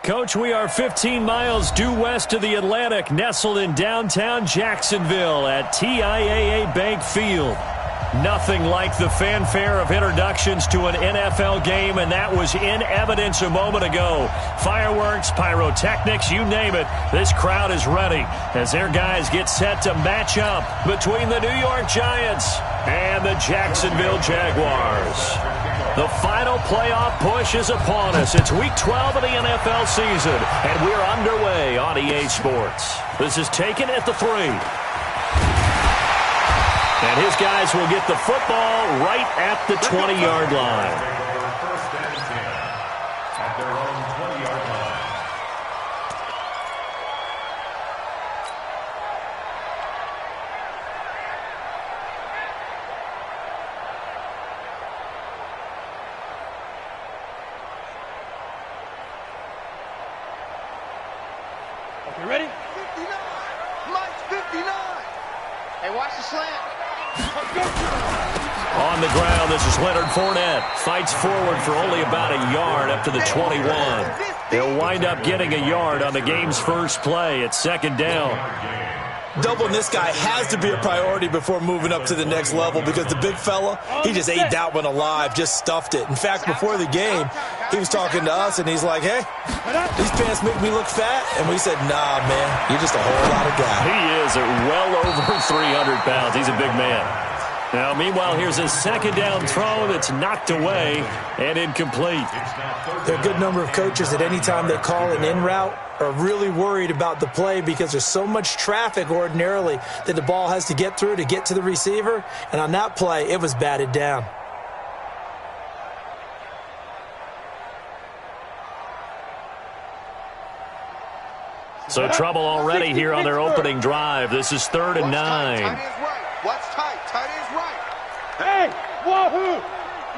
Coach, we are 15 miles due west of the Atlantic, nestled in downtown Jacksonville at TIAA Bank Field. Nothing like the fanfare of introductions to an NFL game, and that was in evidence a moment ago. Fireworks, pyrotechnics, you name it. This crowd is ready as their guys get set to match up between the New York Giants and the Jacksonville Jaguars. The final playoff push is upon us. It's Week 12 of the NFL season, and we're underway on EA Sports. This is taken at the 3. And his guys will get the football right at the 20-yard line. At their own 20-yard line. Okay, ready? 59. Mike's 59. Hey, watch the slant. On the ground, this is Leonard Fournette. Fights forward for only about a yard up to the 21. He'll wind up getting a yard on the game's first play. It's second down. Doubling this guy has to be a priority before moving up to the next level because the big fella, he just ate that one alive, just stuffed it. In fact, before the game, he was talking to us, and he's like, hey, these pants make me look fat. And we said, nah, man, you're just a whole lot of guy. He is at well over 300 pounds. He's a big man. Now, meanwhile, here's a second down throw that's knocked away and incomplete. There are a good number of coaches at any time they call an in route are really worried about the play because there's so much traffic ordinarily that the ball has to get through to get to the receiver. And on that play, it was batted down. So trouble already here on their opening drive. This is 3rd and 9. Tight end's right. What's tight? Tight end's right. Hey, wahoo!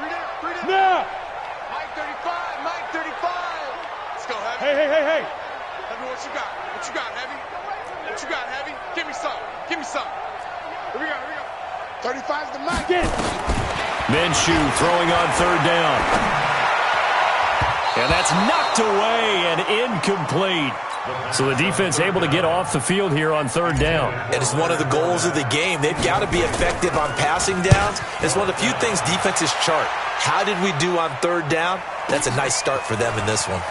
3 down, 3 down. Now! Mike 35, Mike 35. Let's go, Heavy. Hey. Heavy, what you got? What you got, Heavy? What you got, Heavy? Give me some. Give me some. Here we go. 35's the Mike. Get it. Minshew throwing on 3rd down. And that's knocked away and incomplete. So the defense able to get off the field here on 3rd down. And it's one of the goals of the game. They've got to be effective on passing downs. It's one of the few things defenses chart. How did we do on 3rd down? That's a nice start for them in this one.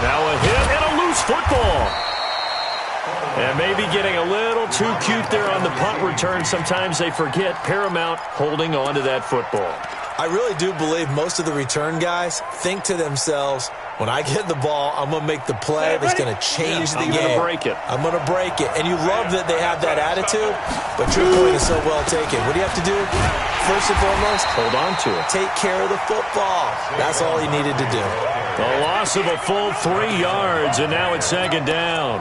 Now a hit and a loose football. And maybe getting a little too cute there on the punt return. Sometimes they forget Paramount holding on to that football. I really do believe most of the return guys think to themselves, when I get the ball, I'm going to make the play that's going to change the game. I'm going to break it. I'm going to break it. And you love that they have that attitude, but your point is so well taken. What do you have to do? First and foremost, hold on to it. Take care of the football. That's all he needed to do. A loss of a full 3 yards, and now it's 2nd down.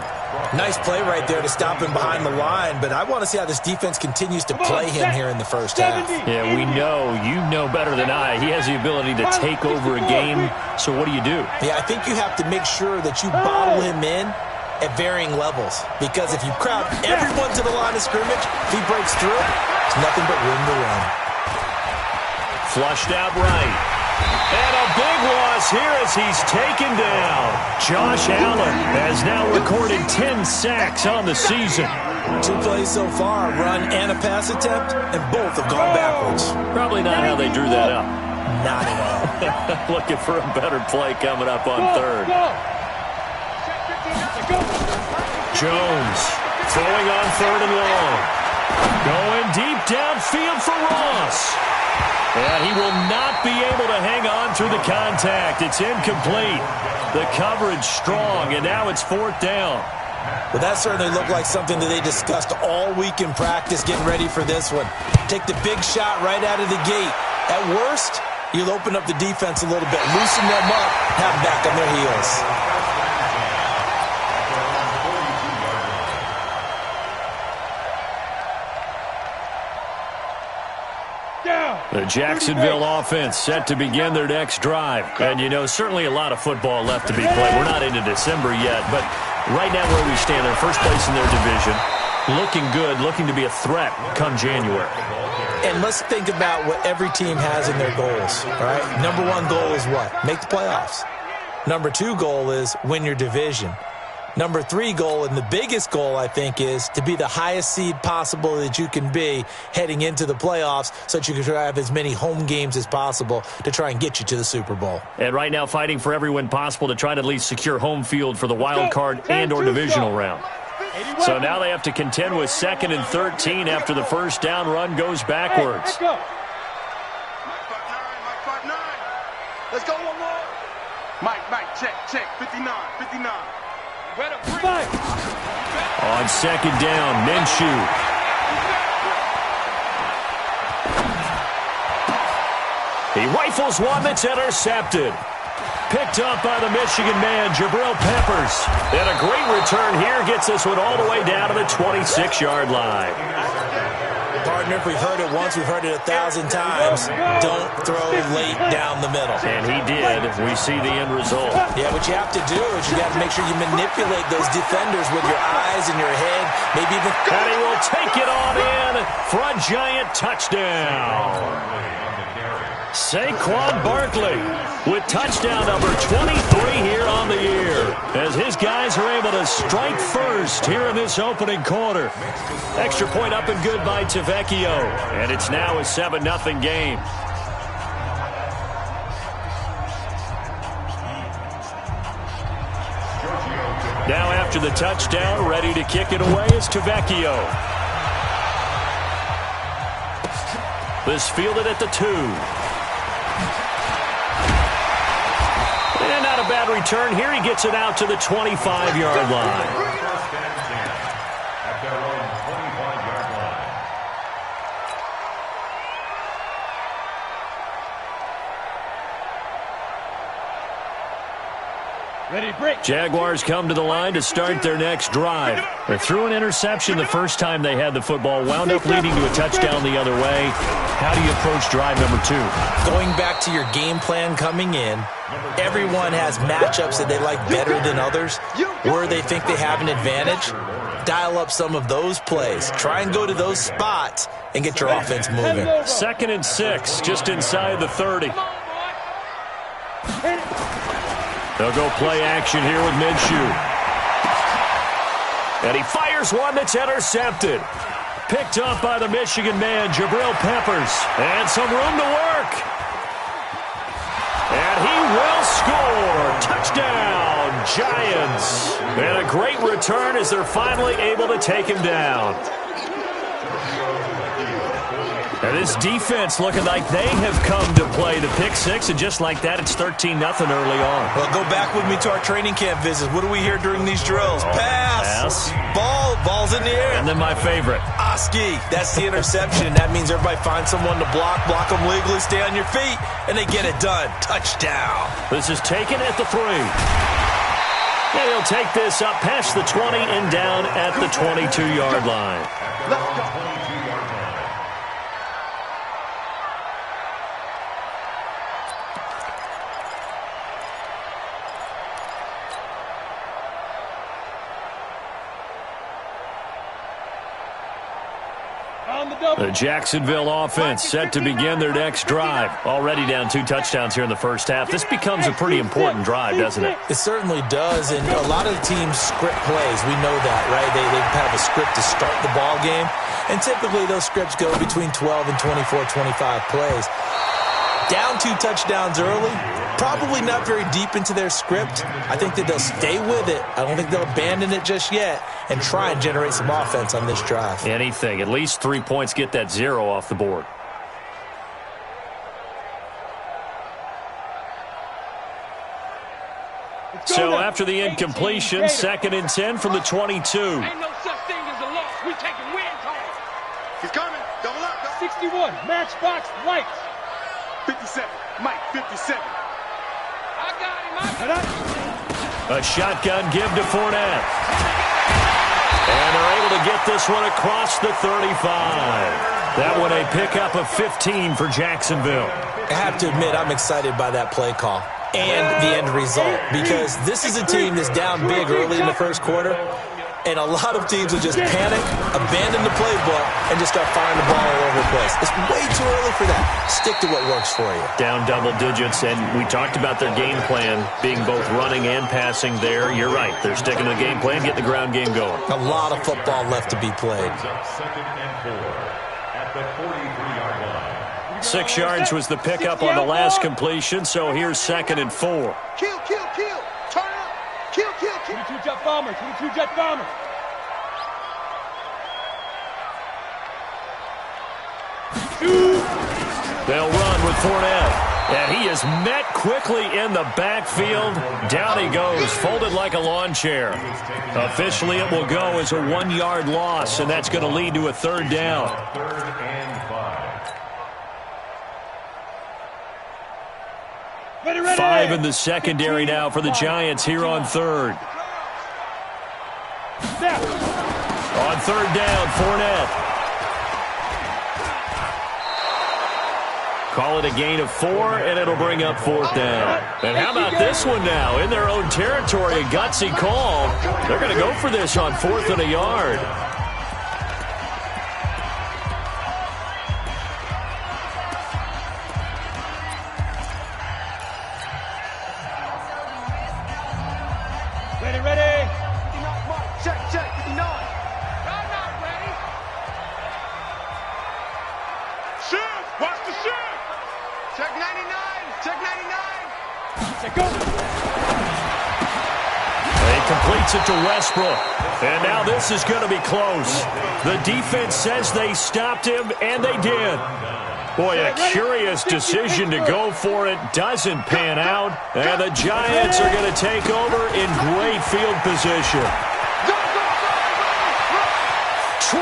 Nice play right there to stop him behind the line, but I want to see how this defense continues to play him here in the first half. Yeah, we know. You know better than I. He has the ability to take over a game, so what do you do? Yeah, I think you have to make sure that you bottle him in at varying levels, because if you crowd everyone to the line of scrimmage, if he breaks through, there's nothing but room to run. Flushed out right. And a big loss here as he's taken down. Josh Allen has now recorded 10 sacks on the season. 2 plays so far, a run and a pass attempt, and both have gone backwards. Probably not how they drew that up. Not at all. Looking for a better play coming up on 3rd. Jones throwing on 3rd and long. Going deep downfield for Ross. And he will not be able to hang on through the contact. It's incomplete. The coverage strong, and now it's 4th down. Well, that certainly looked like something that they discussed all week in practice getting ready for this one. Take the big shot right out of the gate. At worst, you'll open up the defense a little bit, loosen them up, have them back on their heels. The Jacksonville offense set to begin their next drive. And, you know, certainly a lot of football left to be played. We're not into December yet, but right now where we stand, they're first place in their division. Looking good, looking to be a threat come January. And let's think about what every team has in their goals, all right? Number one goal is what? Make the playoffs. Number two goal is win your division. Number three goal, and the biggest goal, I think, is to be the highest seed possible that you can be heading into the playoffs so that you can have as many home games as possible to try and get you to the Super Bowl. And right now fighting for every win possible to try to at least secure home field for the wild card and or divisional round. So now they have to contend with 2nd and 13 after the first down run goes backwards. Mike 5'9". Let's go one more. Mike, check, 59. On 2nd down, Minshew. He rifles one that's intercepted. Picked up by the Michigan man, Jabril Peppers. And a great return here gets this one all the way down to the 26-yard line. Partner, if we've heard it once, we've heard it 1,000 times. Don't throw late down the middle. And he did. We see the end result. Yeah, what you have to do is you got to make sure you manipulate those defenders with your eyes and your head. Maybe even... And he will take it on in for a giant touchdown. Saquon Barkley with touchdown number 23 here on the year as his guys are able to strike first here in this opening quarter. Extra point up and good by Tavecchio, and it's now a 7-0 game. Now after the touchdown, ready to kick it away is Tavecchio. This fielded at the 2. And not a bad return here. He gets it out to the 25-yard line. At their own 25-yard line. Ready, break. Jaguars come to the line to start their next drive. They threw an interception the first time they had the football, wound up leading to a touchdown the other way. How do you approach drive number 2? Going back to your game plan coming in, everyone has matchups that they like better than others, where they think they have an advantage. Dial up some of those plays. Try and go to those spots and get your offense moving. 2nd and 6, just inside the 30. They'll go play action here with Minshew. And he fires one that's intercepted. Picked up by the Michigan man, Jabril Peppers. And some room to work. And he will score. Touchdown, Giants. And a great return as they're finally able to take him down. And this defense looking like they have come to play the pick six, and just like that, it's 13-0 early on. Well, go back with me to our training camp visits. What do we hear during these drills? Pass. Ball's in the air. And then my favorite. Oski, that's the interception. That means everybody finds someone to block them legally, stay on your feet, and they get it done. Touchdown. This is taken at the 3. And he'll take this up past the 20 and down at the 22-yard line. Let's go. The Jacksonville offense set to begin their next drive. Already down 2 touchdowns here in the first half. This becomes a pretty important drive, doesn't it? It certainly does, and a lot of the teams script plays. We know that, right? They have a script to start the ball game, and typically those scripts go between 12 and 24, 25 plays. Down 2 touchdowns early, probably not very deep into their script. I think that they'll stay with it. I don't think they'll abandon it just yet and try and generate some offense on this drive. Anything. At least 3 points, get that 0 off the board. So after the incompletion, 2nd and 10 from the 22. Ain't no such thing as a loss. We taking wins home. He's coming. Double up. 61. Matchbox lights. 57. Mike, 57. I got him. A shotgun give to Fournette. And they're able to get this one across the 35. That one a pickup of 15 for Jacksonville. I have to admit, I'm excited by that play call and the end result, because this is a team that's down big early in the first quarter. And a lot of teams will just panic, abandon the playbook, and just start firing the ball all over the place. It's way too early for that. Stick to what works for you. Down double digits, and we talked about their game plan being both running and passing there. You're right. They're sticking to the game plan, getting the ground game going. A lot of football left to be played. Second and 4 at the 43-yard line. 6 yards was the pickup on the last completion, so here's 2nd and 4. Kill, kill, kill. Turn it up. Kill, kill, kill. 22 jet bomber, 22 jet bomber. They'll run with Fournette. And he is met quickly in the backfield. Down he goes, folded like a lawn chair. Officially, it will go as a 1-yard loss, and that's going to lead to a 3rd down. 3rd and 5. Ready, ready. 5 in the secondary now for the Giants here on 3rd. Snap. On 3rd down, Fournette. Call it a gain of 4, and it'll bring up 4th down. And how about this one now? In their own territory, a gutsy call. They're going to go for this on 4th and a yard. Ready, ready. Check, check. 59. I'm not ready. Shift. Watch the shift. Check 99. Check 99. Check go. He completes it to Westbrook. And now this is going to be close. The defense says they stopped him, and they did. Boy, a curious decision to go for it. Doesn't pan out. And the Giants are going to take over in great field position. 20.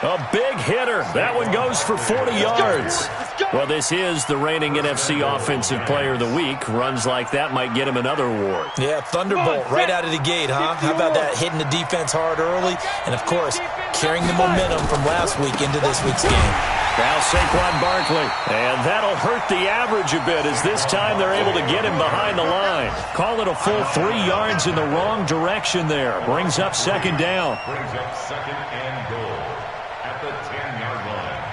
A big hitter. That one goes for 40 yards. Well, this is the reigning NFC Offensive Player of the Week. Runs like that might get him another award. Yeah, thunderbolt right out of the gate, huh? How about that, hitting the defense hard early? And, of course, carrying the momentum from last week into this week's game. Now Saquon Barkley. And that'll hurt the average a bit as this time they're able to get him behind the line. Call it a full 3 yards in the wrong direction there. Brings up 2nd down. Brings up 2nd and goal at the 10-yard line.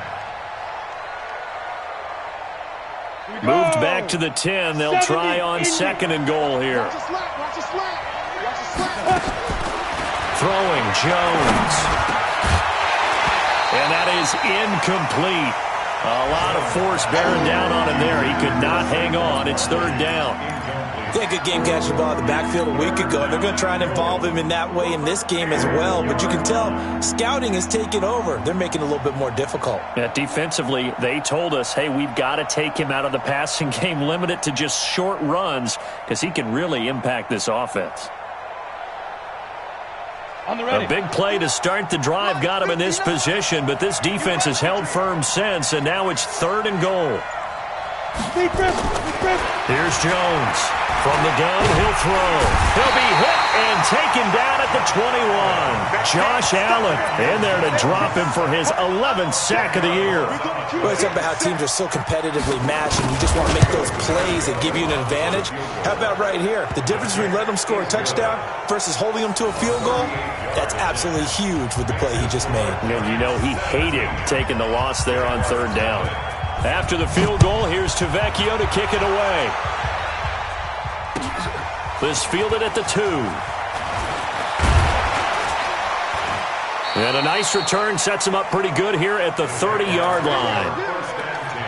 Moved back to the 10. They'll try on 2nd and goal here. Watch the slap. Watch the slap. Watch the slap. Throwing Jones. And that is incomplete. A lot of force bearing down on him there. He could not hang on. It's 3rd down. Yeah, good game catching the ball in the backfield a week ago. They're going to try and involve him in that way in this game as well. But you can tell scouting is taking over. They're making it a little bit more difficult. Yeah, defensively, they told us, hey, we've got to take him out of the passing game, limit it to just short runs because he can really impact this offense. On the ready. A big play to start the drive got him in this position, but this defense has held firm since, and now it's 3rd and goal. Here's Jones. From the gun, he'll throw. He'll be hit and taken down at the 21. Josh Allen in there to drop him for his 11th sack of the year. Well, it's about how teams are so competitively matched, and you just want to make those plays that give you an advantage. How about right here? The difference between letting them score a touchdown versus holding them to a field goal, that's absolutely huge with the play he just made. And you know he hated taking the loss there on 3rd down. After the field goal, here's Tavecchio to kick it away. This fielded at the 2. And a nice return sets him up pretty good here at the 30-yard line. First and 10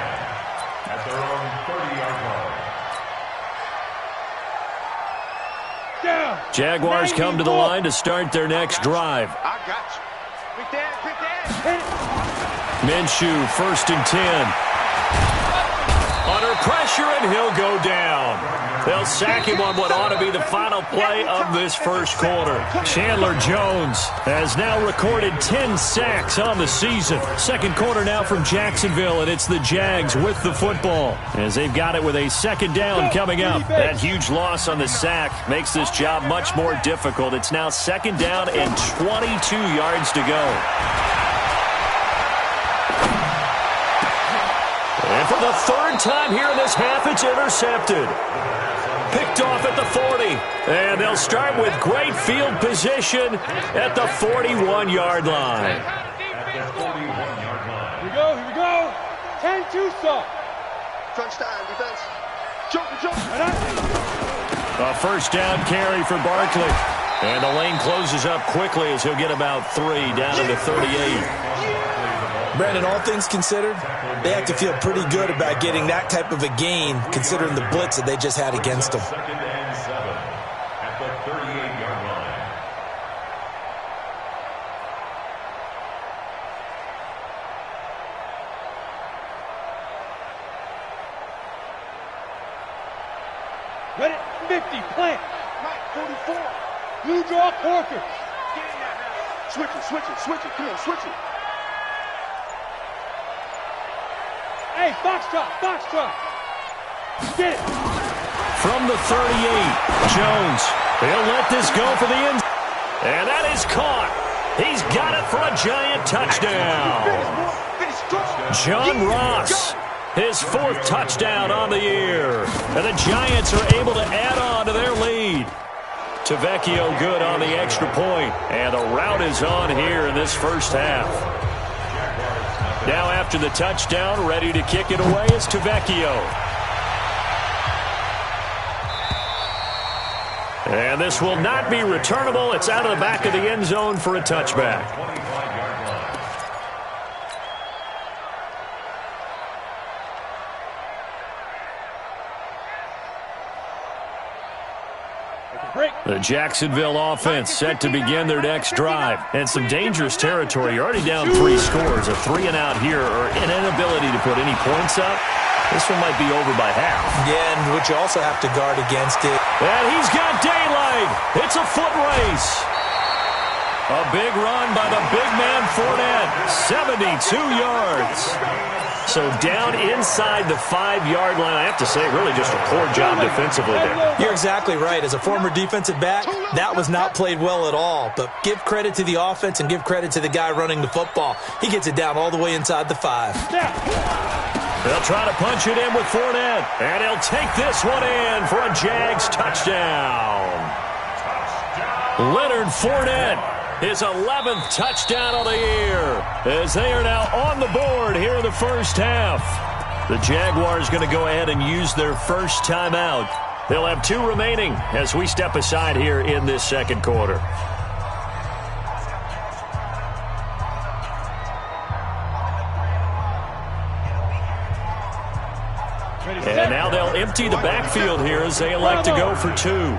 at their own 30-yard line. Down. Jaguars come to the line to start their next drive. I got you. Pick that. Pick that. Minshew, 1st and 10. Under pressure, and he'll go down. They'll sack him on what ought to be the final play of this first quarter. Chandler Jones has now recorded 10 sacks on the season. Second quarter now from Jacksonville, and it's the Jags with the football as they've got it with a 2nd down coming up. That huge loss on the sack makes this job much more difficult. It's now 2nd down and 22 yards to go. And for the 3rd time here in this half, it's intercepted. picked off at the 40. And they'll start with great field position at the 41-yard line. Here we go. 10-2 stop. Crunch time, defense. Jump. A first down carry for Barkley. And the lane closes up quickly as he'll get about 3 down to the 38. Brandon, all things considered, they have to feel pretty good about getting that type of a gain, considering the blitz that they just had against them. Second and 7 at the 38-yard line. Ready, 50, plant. Mike, 44. Blue draw, quarter. Switch it. Come on, switch it. Hey, foxtrot. Get it. From the 38, Jones. He'll let this go for the end. And that is caught. He's got it for a giant touchdown. John Ross, his 4th touchdown on the year. And the Giants are able to add on to their lead. Tavecchio good on the extra point. And the rout is on here in this first half. Now after the touchdown, ready to kick it away is Tavecchio. And this will not be returnable. It's out of the back of the end zone for a touchback. 25-yard line. The Jacksonville offense set to begin their next drive. And some dangerous territory. You're already down 3 scores. A 3-and-out here or an inability to put any points up. This one might be over by half. Yeah, and what you also have to guard against it. And he's got daylight. It's a foot race. A big run by the big man Fournette. 72 yards. So down inside the 5-yard line. I have to say, really just a poor job defensively there. You're exactly right. As a former defensive back, that was not played well at all. But give credit to the offense and give credit to the guy running the football. He gets it down all the way inside the 5. They'll try to punch it in with Fournette. And he'll take this one in for a Jags touchdown. Leonard Fournette. His 11th touchdown of the year as they are now on the board here in the first half. The Jaguars going to go ahead and use their first timeout. They'll have 2 remaining as we step aside here in this second quarter. And now they'll empty the backfield here as they elect to go for 2.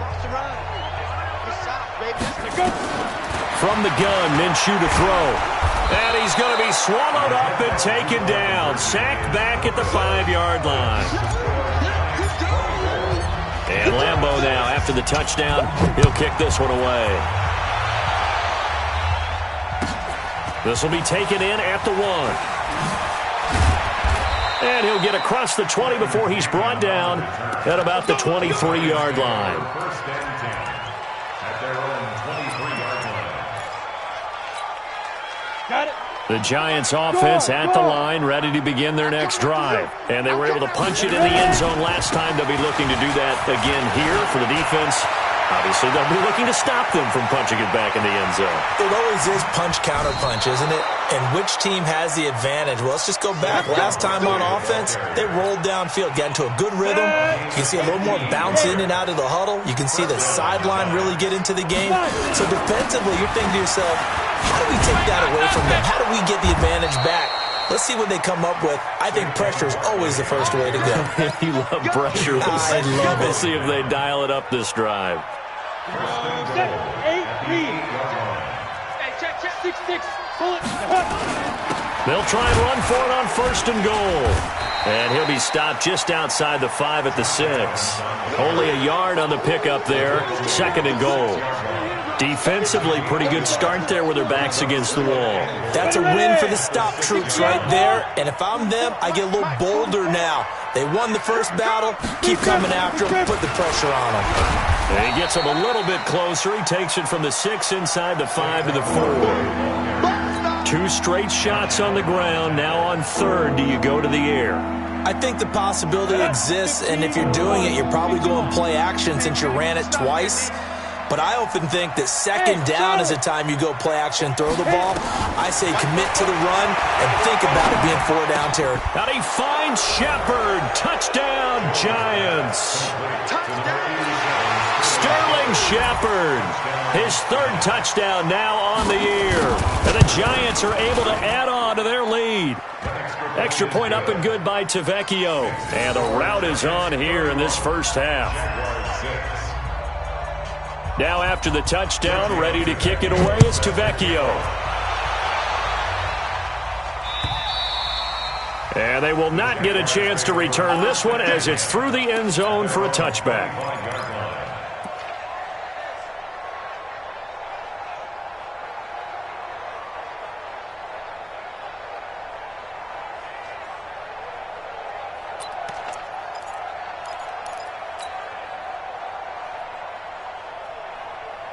From the gun, Minshew to throw. And he's going to be swallowed up and taken down. Sacked back at the 5-yard line. And Lambeau now, after the touchdown, he'll kick this one away. This will be taken in at the 1. And he'll get across the 20 before he's brought down at about the 23-yard line. First and 10 at their own 23-yard line. Got it. The Giants offense at the line, ready to begin their next drive. And they were able to punch it in the end zone last time. They'll be looking to do that again here for the defense. Obviously, they'll be looking to stop them from punching it back in the end zone. It always is punch-counter-punch, isn't it? And which team has the advantage? Well, let's just go back. Last time on offense, they rolled downfield, got into a good rhythm. You can see a little more bounce in and out of the huddle. You can see the sideline really get into the game. So defensively, you're thinking to yourself, how do we take that away from them? How do we get the advantage back? Let's see what they come up with. I think pressure is always the first way to go. You love pressure. I love it. We'll see if they dial it up this drive. 8 read. Hey, check. 6-6. Bullet. They'll try and run for it on 1st and goal. And he'll be stopped just outside the 5 at the 6. Only a yard on the pickup there. 2nd and goal. Defensively, pretty good start there with their backs against the wall. That's a win for the stop troops right there. And if I'm them, I get a little bolder now. They won the first battle. Keep coming after them. Put the pressure on them. And he gets them a little bit closer. He takes it from the 6 inside the 5 to the 4. 2 2 straight shots on the ground. Now on third, do you go to the air? I think the possibility exists, and if you're doing it, you're probably going play action since you ran it twice. But I often think that second down is the time you go play action and throw the ball. I say commit to the run and think about it being 4 down territory. And he finds Shepard. Touchdown, Giants. Sterling Shepard. His 3rd touchdown now on the year. And the Giants are able to add on to their lead. Extra point up and good by Tavecchio. And the route is on here in this first half. Now after the touchdown, ready to kick it away is Tavecchio. And they will not get a chance to return this one as it's through the end zone for a touchback.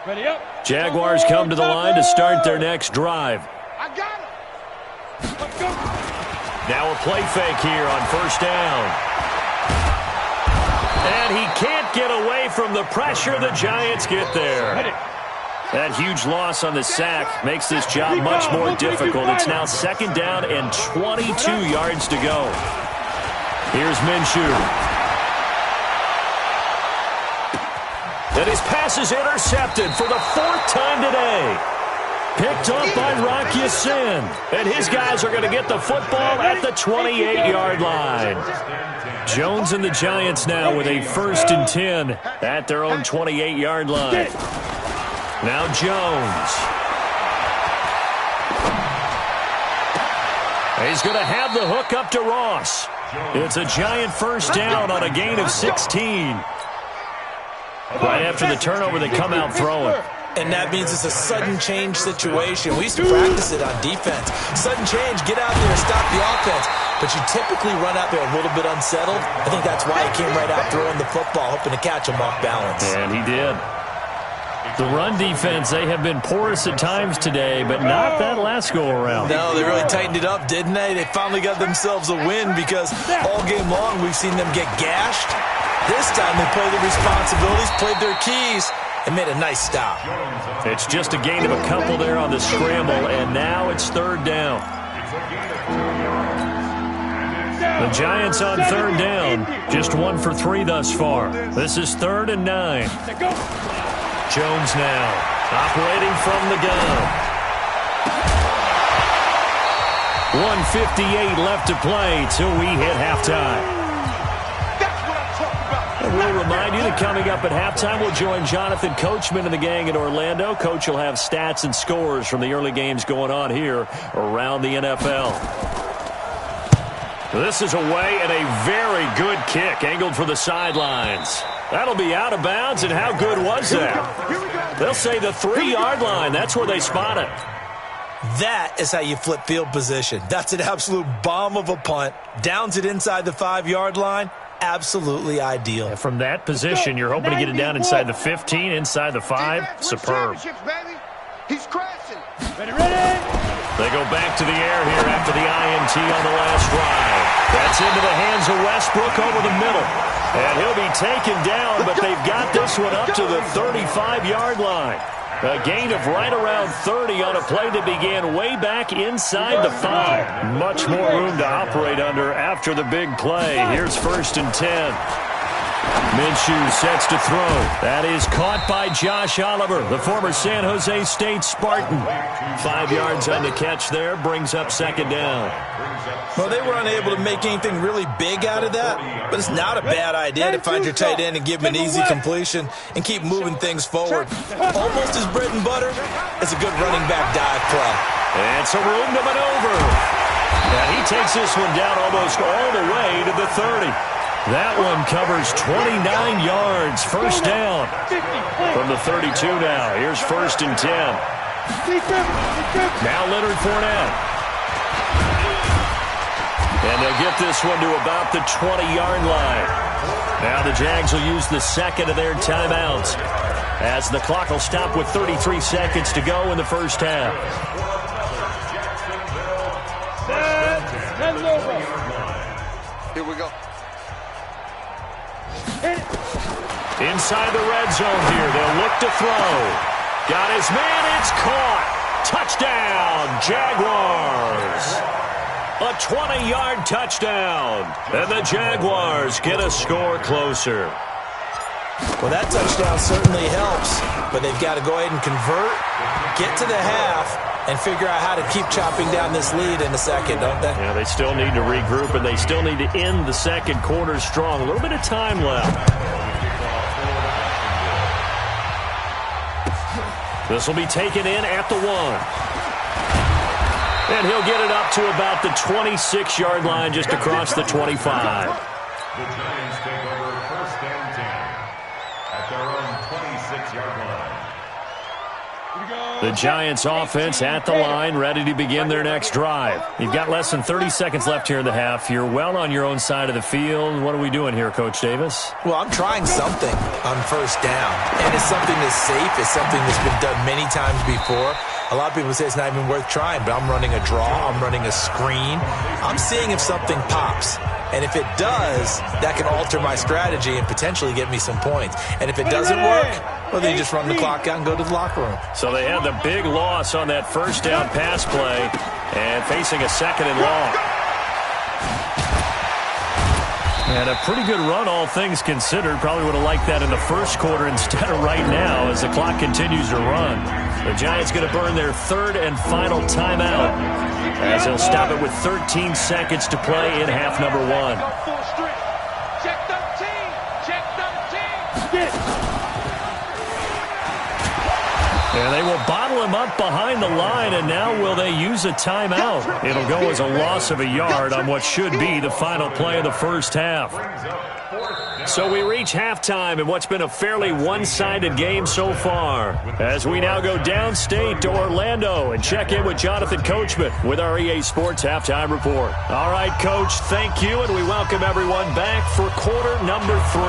Ready up. Jaguars come to the line to start their next drive. I got him. Let's go. Now a play fake here on first down. And he can't get away from the pressure. The Giants get there. That huge loss on the sack makes this job much more difficult. It's now second down and 22 yards to go. Here's Minshew. And his pass is intercepted for the 4th time today. Picked up by Rock Ya-Sin. And his guys are going to get the football at the 28-yard line. Jones and the Giants now with a 1st and 10 at their own 28-yard line. Now Jones. He's going to have the hook up to Ross. It's a Giant first down on a gain of 16. Right after the turnover, they come out throwing. And that means it's a sudden change situation. We used to practice it on defense. Sudden change, get out there, stop the offense. But you typically run out there a little bit unsettled. I think that's why he came right out throwing the football, hoping to catch him off balance. And he did. The run defense, they have been porous at times today, but not that last go-around. No, they really tightened it up, didn't they? They finally got themselves a win because all game long we've seen them get gashed. This time they played their responsibilities, played their keys, and made a nice stop. It's just a gain of a couple there on the scramble, and now it's 3rd down. The Giants on 3rd down, just 1 for 3 thus far. This is 3rd and 9. Jones now, operating from the gun. 1:58 left to play till we hit halftime. We'll remind you that coming up at halftime, we'll join Jonathan Coachman and the gang in Orlando. Coach will have stats and scores from the early games going on here around the NFL. This is away and a very good kick, angled for the sidelines. That'll be out of bounds, and how good was that? They'll say the 3-yard line. That's where they spot it. That is how you flip field position. That's an absolute bomb of a punt. Downs it inside the 5-yard line. Absolutely ideal. And from that position, you're hoping to get it down inside the 15, inside the 5. Superb. He's crashing. Ready. They go back to the air here after the INT on the last drive. That's into the hands of Westbrook over the middle. And he'll be taken down, but they've got this one up to the 35-yard line. A gain of right around 30 on a play that began way back inside the 5. Much more room to operate under after the big play. Here's 1st and 10. Minshew sets to throw. That is caught by Josh Oliver, the former San Jose State Spartan. 5 yards on the catch there, brings up 2nd down. Well, they were unable to make anything really big out of that, but it's not a bad idea to find your tight end and give him an easy completion and keep moving things forward. Almost his bread and butter. It's a good running back dive play. And it's a room to maneuver. And he takes this one down almost all the way to the 30. That one covers 29 yards. First down from the 32 now. Here's 1st and 10. Now Leonard Fournette. And they'll get this one to about the 20-yard line. Now the Jags will use the 2nd of their timeouts as the clock will stop with 33 seconds to go in the first half. Head over. Here we go. Hit it. Inside the red zone here. They'll look to throw. Got his man. It's caught. Touchdown, Jaguars. A 20-yard touchdown. And the Jaguars get a score closer. Well, that touchdown certainly helps, but they've got to go ahead and convert, get to the half, and figure out how to keep chopping down this lead in the second, don't they? Yeah, they still need to regroup, and they still need to end the second quarter strong. A little bit of time left. This will be taken in at the 1. And he'll get it up to about the 26-yard line, just across the 25. The Giants take over first and 10 at their own 26-yard line. The Giants offense at the line, ready to begin their next drive. You've got less than 30 seconds left here in the half. You're well on your own side of the field. What are we doing here, Coach Davis? Well, I'm trying something on first down, and it's something that's safe. It's something that's been done many times before. A lot of people say it's not even worth trying, but I'm running a draw. I'm running a screen. I'm seeing if something pops. And if it does, that can alter my strategy and potentially get me some points. And if it doesn't work, well, then you just run the clock out and go to the locker room. So they had the big loss on that first down pass play and facing a second and long. And a pretty good run, all things considered. Probably would have liked that in the first quarter instead of right now as the clock continues to run. The Giants going to burn their third and final timeout as they'll stop it with 13 seconds to play in half number 1. Check 13. Check 13. Get it. And they will bottle him up behind the line, and now will they use a timeout? It'll go as a loss of a yard on what should be the final play of the first half. So we reach halftime in what's been a fairly one-sided game so far, as we now go downstate to Orlando and check in with Jonathan Coachman with our EA Sports Halftime Report. All right, Coach, thank you, and we welcome everyone back for quarter number 3.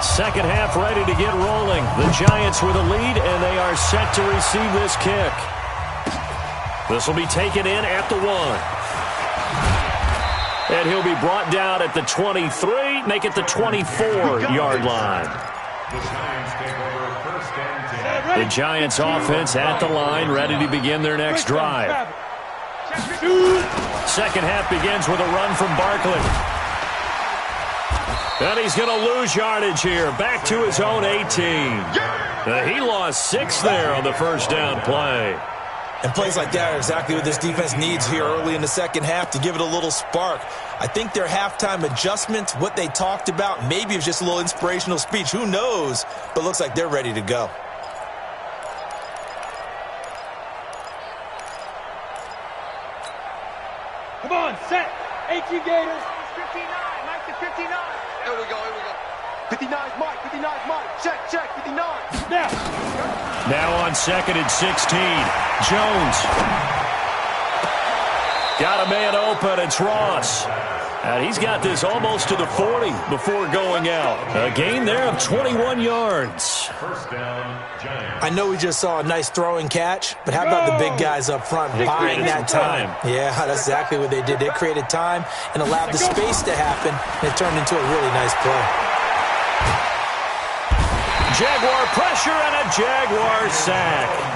Second half ready to get rolling. The Giants with a lead, and they are set to receive this kick. This will be taken in at the 1. And he'll be brought down at the 23, make it the 24-yard line. The Giants offense at the line, ready to begin their next drive. Second half begins with a run from Barkley. And he's going to lose yardage here. Back to his own 18. He lost 6 there on the first down play. And plays like that are exactly what this defense needs here early in the second half to give it a little spark. I think their halftime adjustments, what they talked about, maybe it was just a little inspirational speech. Who knows? But looks like they're ready to go. Come on, set. 18 Gators. 59. Mike to 59. Here we go. 59's Mike. 59's Mike. Check. 59. Now on second and 16. Jones. Got a man open. It's Ross. And he's got this almost to the 40 before going out. A gain there of 21 yards. First down, Giants. I know we just saw a nice throwing catch, but how about the big guys up front buying that time? Yeah, that's exactly what they did. They created time and allowed the space to happen, and it turned into a really nice play. Jaguar pressure and a Jaguar sack.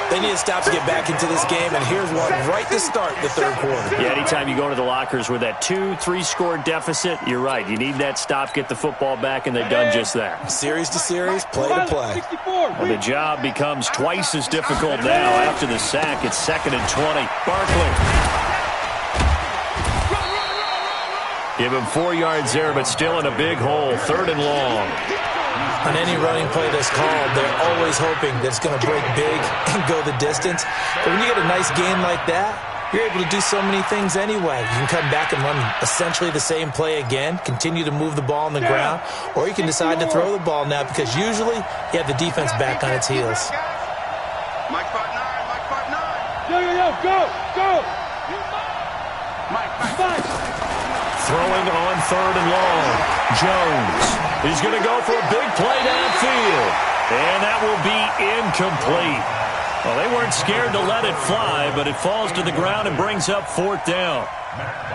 They need to stop to get back into this game, and here's one right to start the third quarter. Yeah, anytime you go into the lockers with that 2-3 score deficit, you're right. You need that stop, get the football back, and they've done just that. Series to series, play to play. And the job becomes twice as difficult now. After the sack, it's second and 20. Barkley. Give him 4 yards there, but still in a big hole. Third and long. On any running play that's called, they're always hoping that it's going to break big and go the distance. But when you get a nice game like that, you're able to do so many things anyway. You can come back and run essentially the same play again, continue to move the ball on the ground, or you can decide to throw the ball now because usually you have the defense back on its heels. Mike 5'9. Yo, go. Mike 5'9. Throwing on third and long. Jones. He's going to go for a big play downfield. And that will be incomplete. Well, they weren't scared to let it fly, but it falls to the ground and brings up 4th down.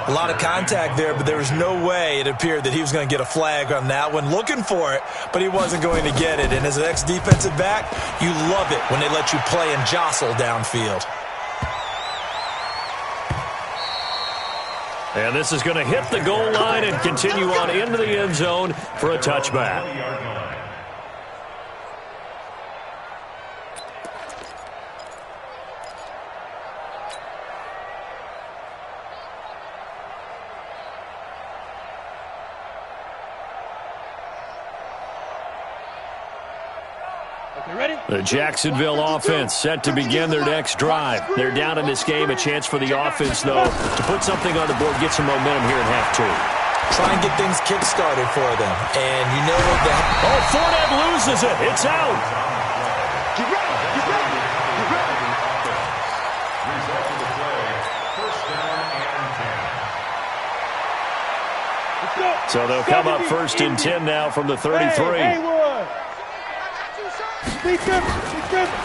A lot of contact there, but there was no way it appeared that he was going to get a flag on that one. Looking for it, but he wasn't going to get it. And as an ex-defensive back, you love it when they let you play and jostle downfield. And this is going to hit the goal line and continue on into the end zone for a touchback. The Jacksonville offense set to begin their next drive. They're down in this game. A chance for the offense, though, to put something on the board, get some momentum here in half 2. Try and get things kick-started for them. And you know that... Oh, Fournette loses it. It's out. Get ready. Get ready. Get ready. Result of the play, 1st down and 10. So they'll come up 1st and 10 now from the 33.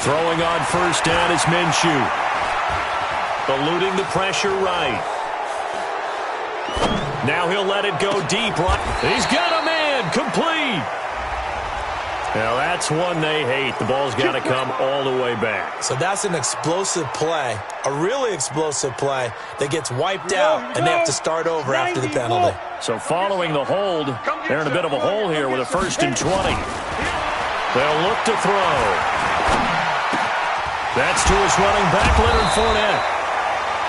Throwing on 1st down is Minshew. Eluding the pressure right. Now he'll let it go deep. He's got a man. Complete. Now that's one they hate. The ball's got to come all the way back. So that's an explosive play, a really explosive play that gets wiped out, and they have to start over after the penalty. So following the hold, they're in a bit of a hole here with a 1st and 20. They'll look to throw. That's to his running back, Leonard Fournette.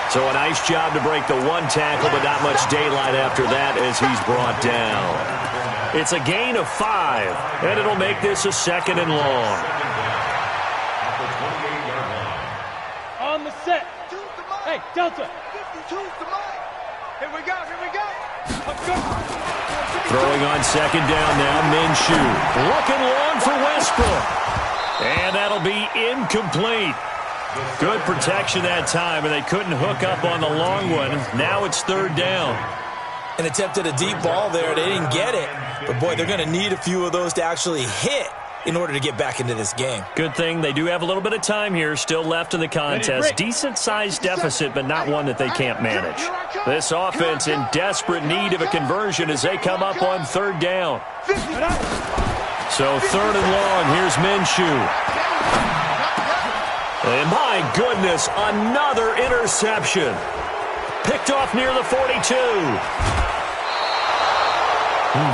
So a nice job to break the 1 tackle, but not much daylight after that as he's brought down. It's a gain of 5, and it'll make this a 2nd and long. On the set. Hey, Delta. Here we go. Here we go. Throwing on 2nd down now, Minshew. Looking long for Westbrook. And that'll be incomplete. Good protection that time, and they couldn't hook up on the long one. Now it's 3rd down. And attempted a deep ball there. They didn't get it. But, boy, they're going to need a few of those to actually hit in order to get back into this game. Good thing they do have a little bit of time here still left in the contest. Decent-sized deficit, but not one that they can't manage. This offense in desperate need of a conversion as they come up on 3rd down. So 3rd and long, here's Minshew. And my goodness, another interception. Picked off near the 42.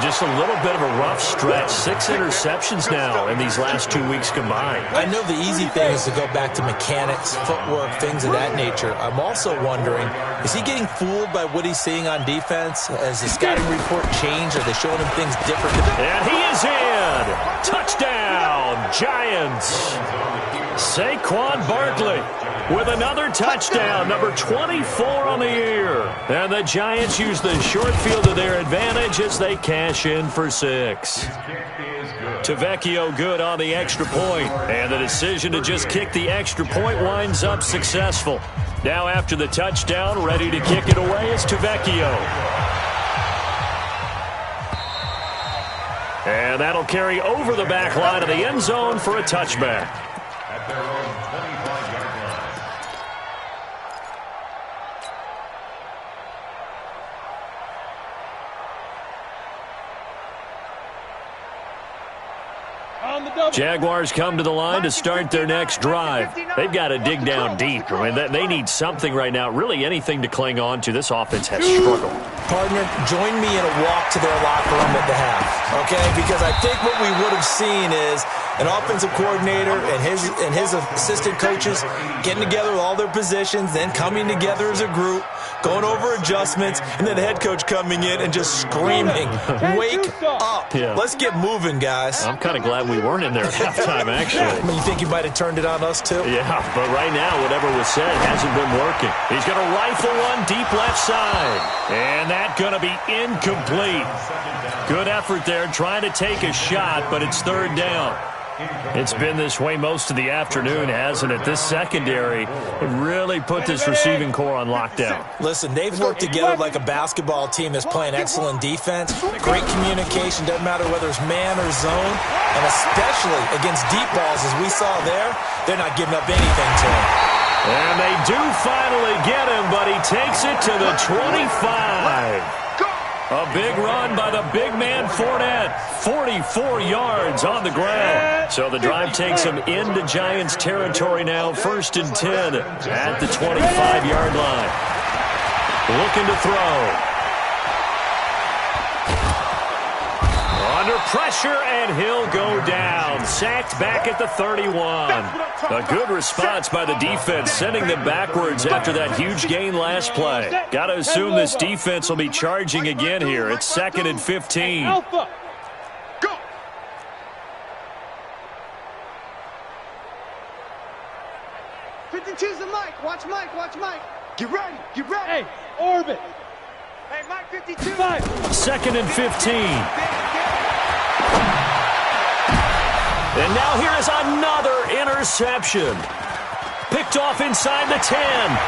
Just a little bit of a rough stretch. 6 interceptions now in these last 2 weeks combined. I know the easy thing is to go back to mechanics, footwork, things of that nature. I'm also wondering, is he getting fooled by what he's seeing on defense? Has the scouting report changed? Are they showing him things different? And he is in. Touchdown, Giants. Saquon Barkley with another touchdown, number 24 on the year. And the Giants use the short field to their advantage as they cash in for 6. Tavecchio good on the extra point, and the decision to just kick the extra point winds up successful. Now after the touchdown, ready to kick it away is Tavecchio. And that'll carry over the back line of the end zone for a touchback. At their own 25-yard line. Jaguars come to the line to start their next drive. They've got to dig down deep. I mean, they need something right now, really anything to cling on to. This offense has struggled. Partner, join me in a walk to their locker room at the half, okay? Because I think what we would have seen is an offensive coordinator and his assistant coaches getting together with all their positions, then coming together as a group, going over adjustments, and then the head coach coming in and just screaming, "Wake up. Yeah. Let's get moving, guys." I'm kind of glad we weren't in there at halftime, actually. I mean, you think you might have turned it on us, too? Yeah, but right now, whatever was said hasn't been working. He's going to rifle one deep left side. And that's going to be incomplete. Good effort there trying to take a shot, but it's 3rd down. It's been this way most of the afternoon, hasn't it? This secondary really put this receiving core on lockdown. Listen, they've worked together like a basketball team that's playing excellent defense. Great communication, doesn't matter whether it's man or zone. And especially against deep balls, as we saw there, they're not giving up anything to him. And they do finally get him, but he takes it to the 25. A big run by the big man Fournette. 44 yards on the ground. So the drive takes him into Giants territory now. 1st and 10 at the 25-yard line. Looking to throw. Under pressure, and he'll go down. Sacked back at the 31. A good response by the defense, sending them backwards after that huge gain last play. Got to assume this defense will be charging again here. It's 2nd and 15. Alpha. Go. Choose the Mike. Watch Mike. Watch Mike. Get ready. Get ready. Hey, orbit. Hey, Mike 52. 2nd and 15. And now here is another interception. Picked off inside the 10.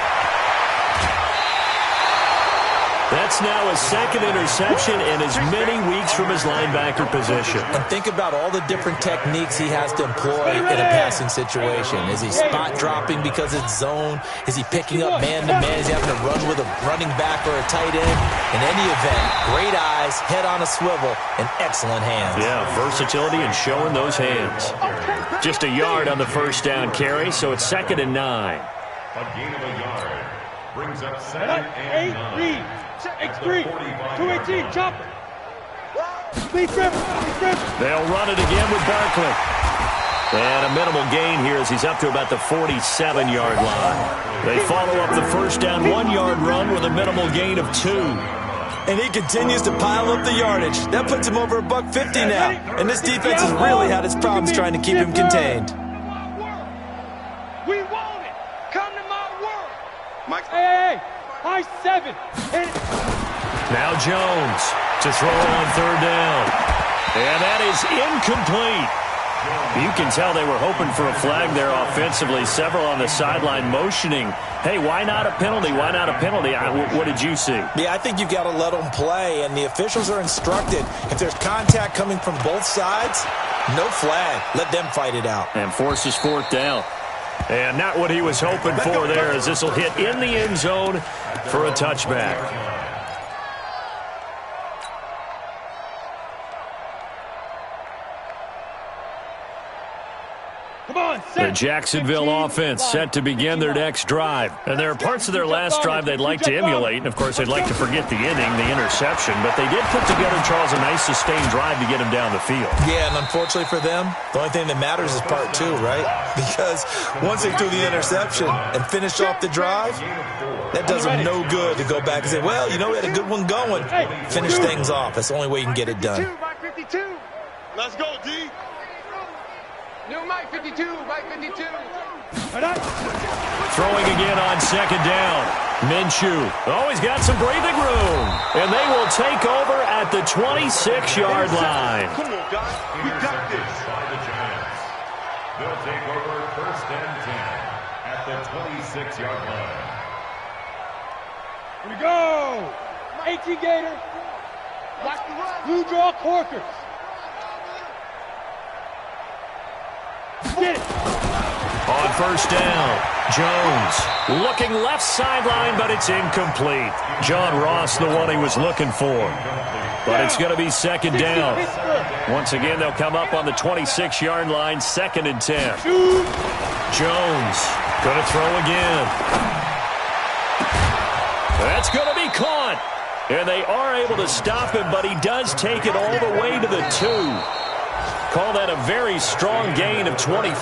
That's now his 2nd interception in as many weeks from his linebacker position. And think about all the different techniques he has to employ in a passing situation. Is he spot dropping because it's zone? Is he picking up man-to-man? Is he having to run with a running back or a tight end? In any event, great eyes, head on a swivel, and excellent hands. Yeah, versatility and showing those hands. Just a yard on the first down carry, so it's 2nd and 9. A gain of a yard brings up 2nd and 9. X3, 218, chopper. Speed grip. They'll run it again with Barkley. And a minimal gain here as he's up to about the 47-yard line. They follow up the first down 1-yard run with a minimal gain of 2. And he continues to pile up the yardage. That puts him over $150 now. And this defense has really had its problems trying to keep him contained. We want it. Come to my world. Mike. Hey. High 7. Now Jones to throw on 3rd down. And that is incomplete. You can tell they were hoping for a flag there offensively. Several on the sideline motioning, hey, why not a penalty? Why not a penalty? What did you see? Yeah, I think you've got to let them play, and the officials are instructed. If there's contact coming from both sides, no flag. Let them fight it out. And forces 4th down. And not what he was hoping for there, as this will hit in the end zone for a touchback. The Jacksonville offense set to begin their next drive. And there are parts of their last drive they'd like to emulate. And, of course, they'd like to forget the ending, the interception. But they did put together, Charles, a nice sustained drive to get him down the field. Yeah, and unfortunately for them, the only thing that matters is part 2, right? Because once they threw the interception and finished off the drive, that does them no good to go back and say, well, you know, we had a good one going. Finish things off. That's the only way you can get it done. Mike 52. Let's go, D. New Mike 52. Mike 52. Throwing again on 2nd down. Minshew always got some breathing room. And they will take over at the 26-yard line. Come on, guys. We got this. By the Giants. They'll take over 1st and 10 at the 26-yard line. Here we go. 18 Gator. Watch the run. Blue draw Corkers. Get it. On 1st down, Jones looking left sideline, but it's incomplete. John Ross, the one he was looking for. But it's going to be 2nd down. Once again, they'll come up on the 26-yard line, 2nd and 10. Jones going to throw again. That's going to be caught. And they are able to stop him, but he does take it all the way to the 2. Call that a very strong gain of 24.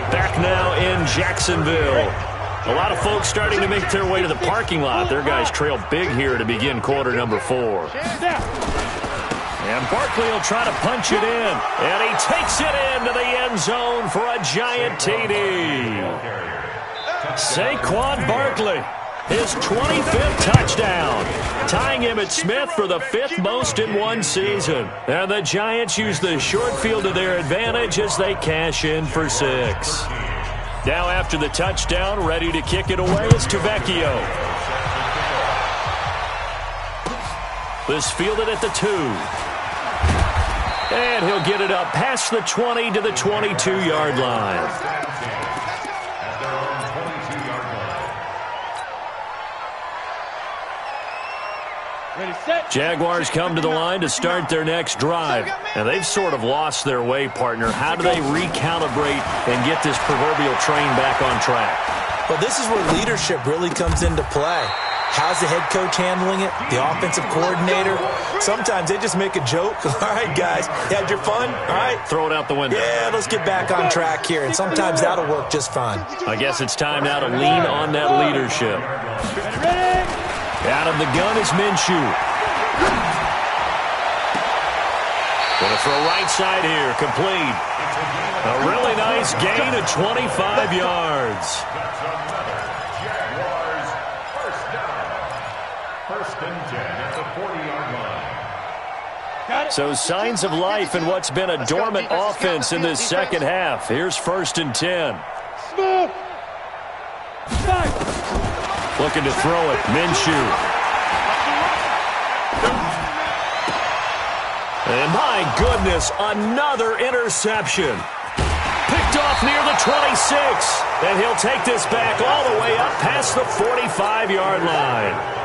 Back now in Jacksonville. A lot of folks starting to make their way to the parking lot. Their guys trail big here to begin quarter number 4. And Barkley will try to punch it in. And he takes it into the end zone for a giant TD. Saquon Barkley. his 25th touchdown, tying him at Smith for the 5th most in one season. And the Giants use the short field to their advantage as they cash in for 6. Now after the touchdown, ready to kick it away is Tavecchio. This fielded at the 2. And he'll get it up past the 20 to the 22-yard line. Jaguars come to the line to start their next drive. And they've sort of lost their way, partner. How do they recalibrate and get this proverbial train back on track? Well, this is where leadership really comes into play. How's the head coach handling it? The offensive coordinator? Sometimes they just make a joke. All right, guys, you had your fun? All right. Throw it out the window. Yeah, let's get back on track here. And sometimes that'll work just fine. I guess it's time now to lean on that leadership. Out of the gun is Minshew. Going to throw right side here, complete. A really nice gain of 25 yards. Jaguars first down. First and 10 at the 40-yard line. So signs of life in what's been a dormant offense in this second half. Here's first and 10. Smooth. Looking to throw it, Minshew. And my goodness, another interception. Picked off near the 26. And he'll take this back all the way up past the 45-yard line.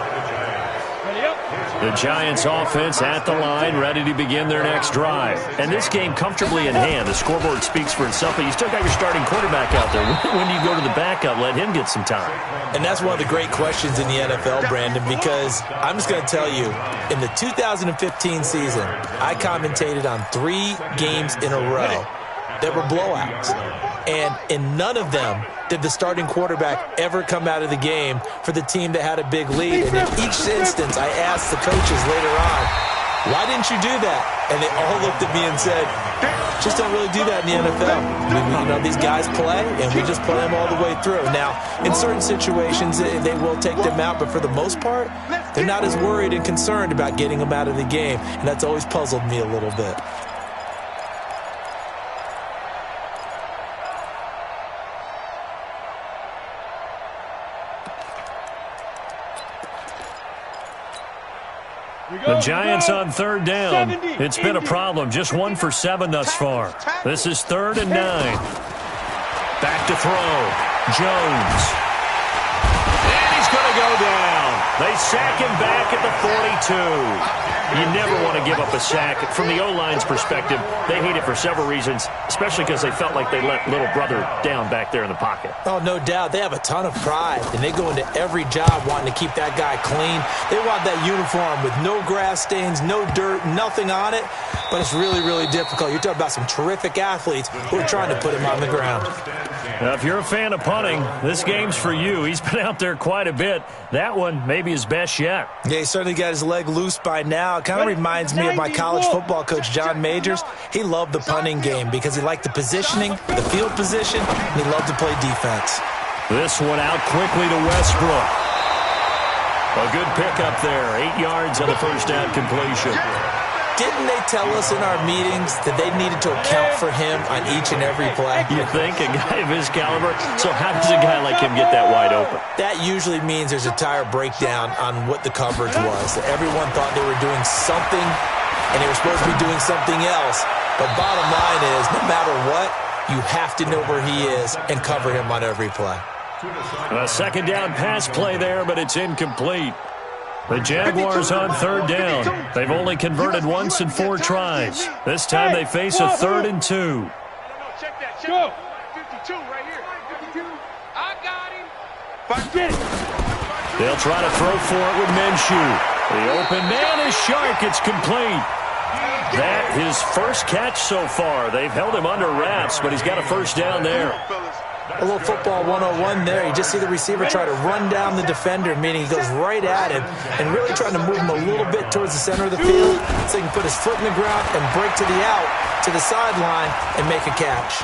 The Giants offense at the line, ready to begin their next drive. And this game comfortably in hand. The scoreboard speaks for itself, but you still got your starting quarterback out there. When do you go to the backup? Let him get some time. And that's one of the great questions in the NFL, Brandon, because I'm just going to tell you, in the 2015 season, I commentated on 3 games in a row that were blowouts. And in none of them did the starting quarterback ever come out of the game for the team that had a big lead. And in each instance, I asked the coaches later on, why didn't you do that? And they all looked at me and said, just don't really do that in the NFL. You know, these guys play, and we just play them all the way through. Now, in certain situations, they will take them out, but for the most part, they're not as worried and concerned about getting them out of the game. And that's always puzzled me a little bit. The Giants on third down. It's been a problem. Just 1 for 7 thus far. This is 3rd and 9. Back to throw. Jones. And he's going to go down. They sack him back at the 42. You never want to give up a sack. From the O-line's perspective, they hate it for several reasons, especially because they felt like they let little brother down back there in the pocket. Oh, no doubt. They have a ton of pride, and they go into every job wanting to keep that guy clean. They want that uniform with no grass stains, no dirt, nothing on it, but it's really, really difficult. You're talking about some terrific athletes who are trying to put him on the ground. Now, if you're a fan of punting, this game's for you. He's been out there quite a bit. That one may be his best yet. Yeah, he certainly got his leg loose by now. It kind of reminds me of my college football coach, John Majors. He loved the punting game because he liked the positioning, the field position, and he loved to play defense. This one out quickly to Westbrook. A good pickup there. 8 yards on the first down completion. Didn't they tell us in our meetings that they needed to account for him on each and every play? You think? A guy of his caliber? So how does a guy like him get that wide open? That usually means there's a tire breakdown on what the coverage was. Everyone thought they were doing something, and they were supposed to be doing something else. But bottom line is, no matter what, you have to know where he is and cover him on every play. A second down pass play there, but it's incomplete. The Jaguars on third down. They've only converted once in 4 tries. This time they face a 3rd and 2. Check that. Go. 52 right here. 52. I got him. Get it. They'll try to throw for it with Minshew. The open man is Shark. It's complete. That his first catch so far. They've held him under wraps, but he's got a first down there. A little football 101 there. You just see the receiver try to run down the defender, meaning he goes right at him and really trying to move him a little bit towards the center of the field so he can put his foot in the ground and break to the out, to the sideline, and make a catch.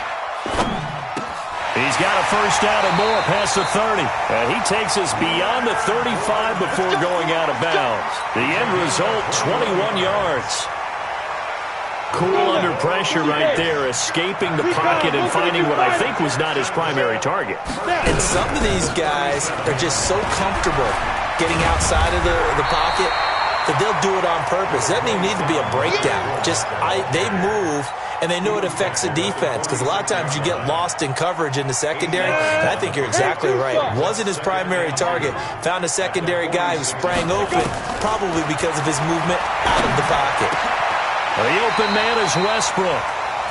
He's got a first down and more past the 30. And he takes us beyond the 35 before going out of bounds. The end result, 21 yards. Cool under pressure right there, escaping the pocket and finding what I think was not his primary target. And some of these guys are just so comfortable getting outside of the pocket that they'll do it on purpose. It doesn't even need to be a breakdown. They move, and they know it affects the defense, because a lot of times you get lost in coverage in the secondary, and I think you're exactly right. Wasn't his primary target. Found a secondary guy who sprang open, probably because of his movement out of the pocket. The open man is Westbrook.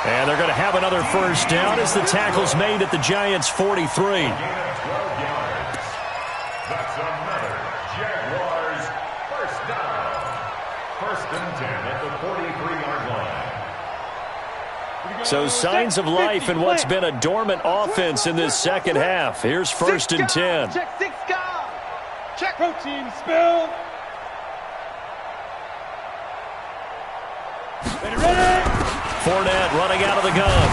And they're going to have another first down as the tackle's made at the Giants' 43. That's another Jaguars first down. First and 10 at the 43-yard line. So signs of life in what's been a dormant offense in this second half. Here's first and 10. Check 6 guard. Check. Protein spill. Ready. Fournette running out of the gun.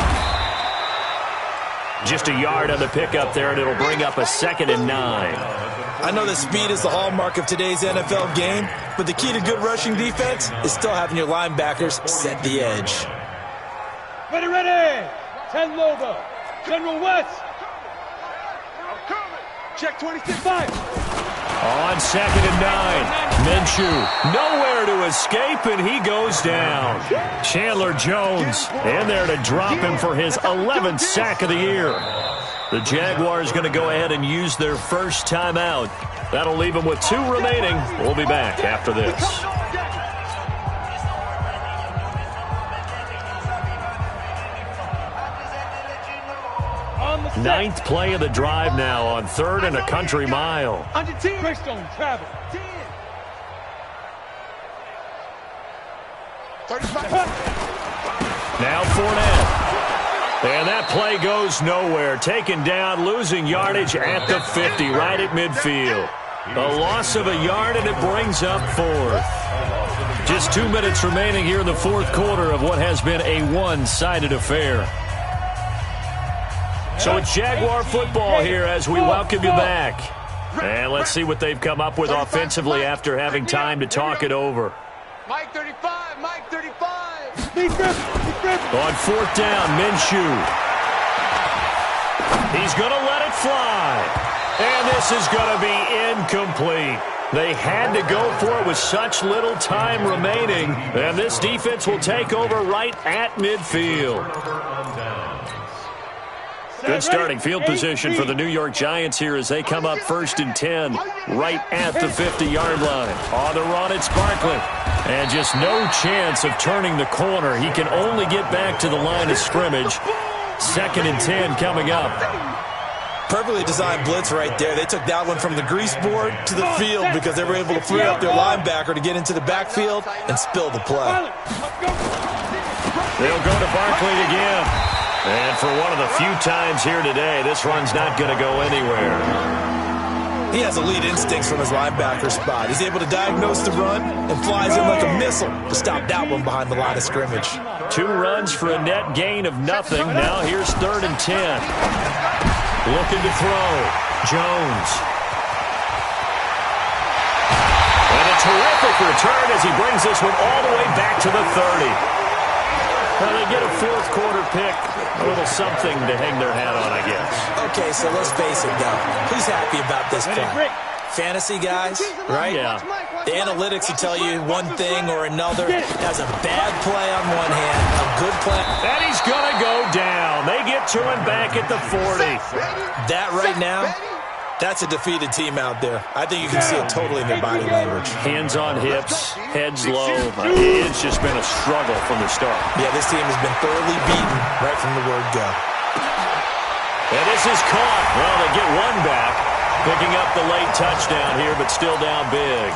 Just a yard on the pickup there, and it'll bring up a 2nd and 9. I know that speed is the hallmark of today's NFL game, but the key to good rushing defense is still having your linebackers set the edge. Ready. 10 Lobo. General West. Check 26. 5. On 2nd and 9. Minshew nowhere to escape, and he goes down. Chandler Jones in there to drop him for his 11th sack of the year. The Jaguars going to go ahead and use their first timeout. That'll leave them with 2 remaining. We'll be back after this. Ninth play of the drive now on 3rd and a country mile. Greystone travel. 35. Now Fournette. And that play goes nowhere. Taken down, losing yardage at the 50, right at midfield. A loss of a yard, and it brings up 4th. Just 2 minutes remaining here in the 4th quarter of what has been a one-sided affair. So it's Jaguar football here as we welcome you back. And let's see what they've come up with offensively after having time to talk it over. Mike 35, Mike 35. On 4th down, Minshew. He's going to let it fly. And this is going to be incomplete. They had to go for it with such little time remaining. And this defense will take over right at midfield. Good starting field position for the New York Giants here as they come up 1st and 10 right at the 50-yard line. On the run, it's Barkley. And just no chance of turning the corner. He can only get back to the line of scrimmage. 2nd and 10 coming up. Perfectly designed blitz right there. They took that one from the grease board to the field because they were able to free up their linebacker to get into the backfield and spill the play. They'll go to Barkley again. And for one of the few times here today, this run's not going to go anywhere. He has elite instincts from his linebacker spot. He's able to diagnose the run and flies in like a missile to stop that one behind the line of scrimmage. 2 runs for a net gain of nothing. Now here's 3rd and 10. Looking to throw. Jones. And a terrific return as he brings this one all the way back to the 30. Well, they get a 4th quarter pick. A little something to hang their hat on, I guess. Okay, so let's face it, though. Who's happy about this play? Fantasy guys, right? Yeah. The analytics will tell you one thing or another. Has a bad play on one hand, a good play. And he's going to go down. They get to him back at the 40. That right now, that's a defeated team out there. I think you can see it totally in their body language. Hands on hips, heads low. It's just been a struggle from the start. Yeah, this team has been thoroughly beaten right from the word go. And this is caught. Well, they get one back. Picking up the late touchdown here, but still down big.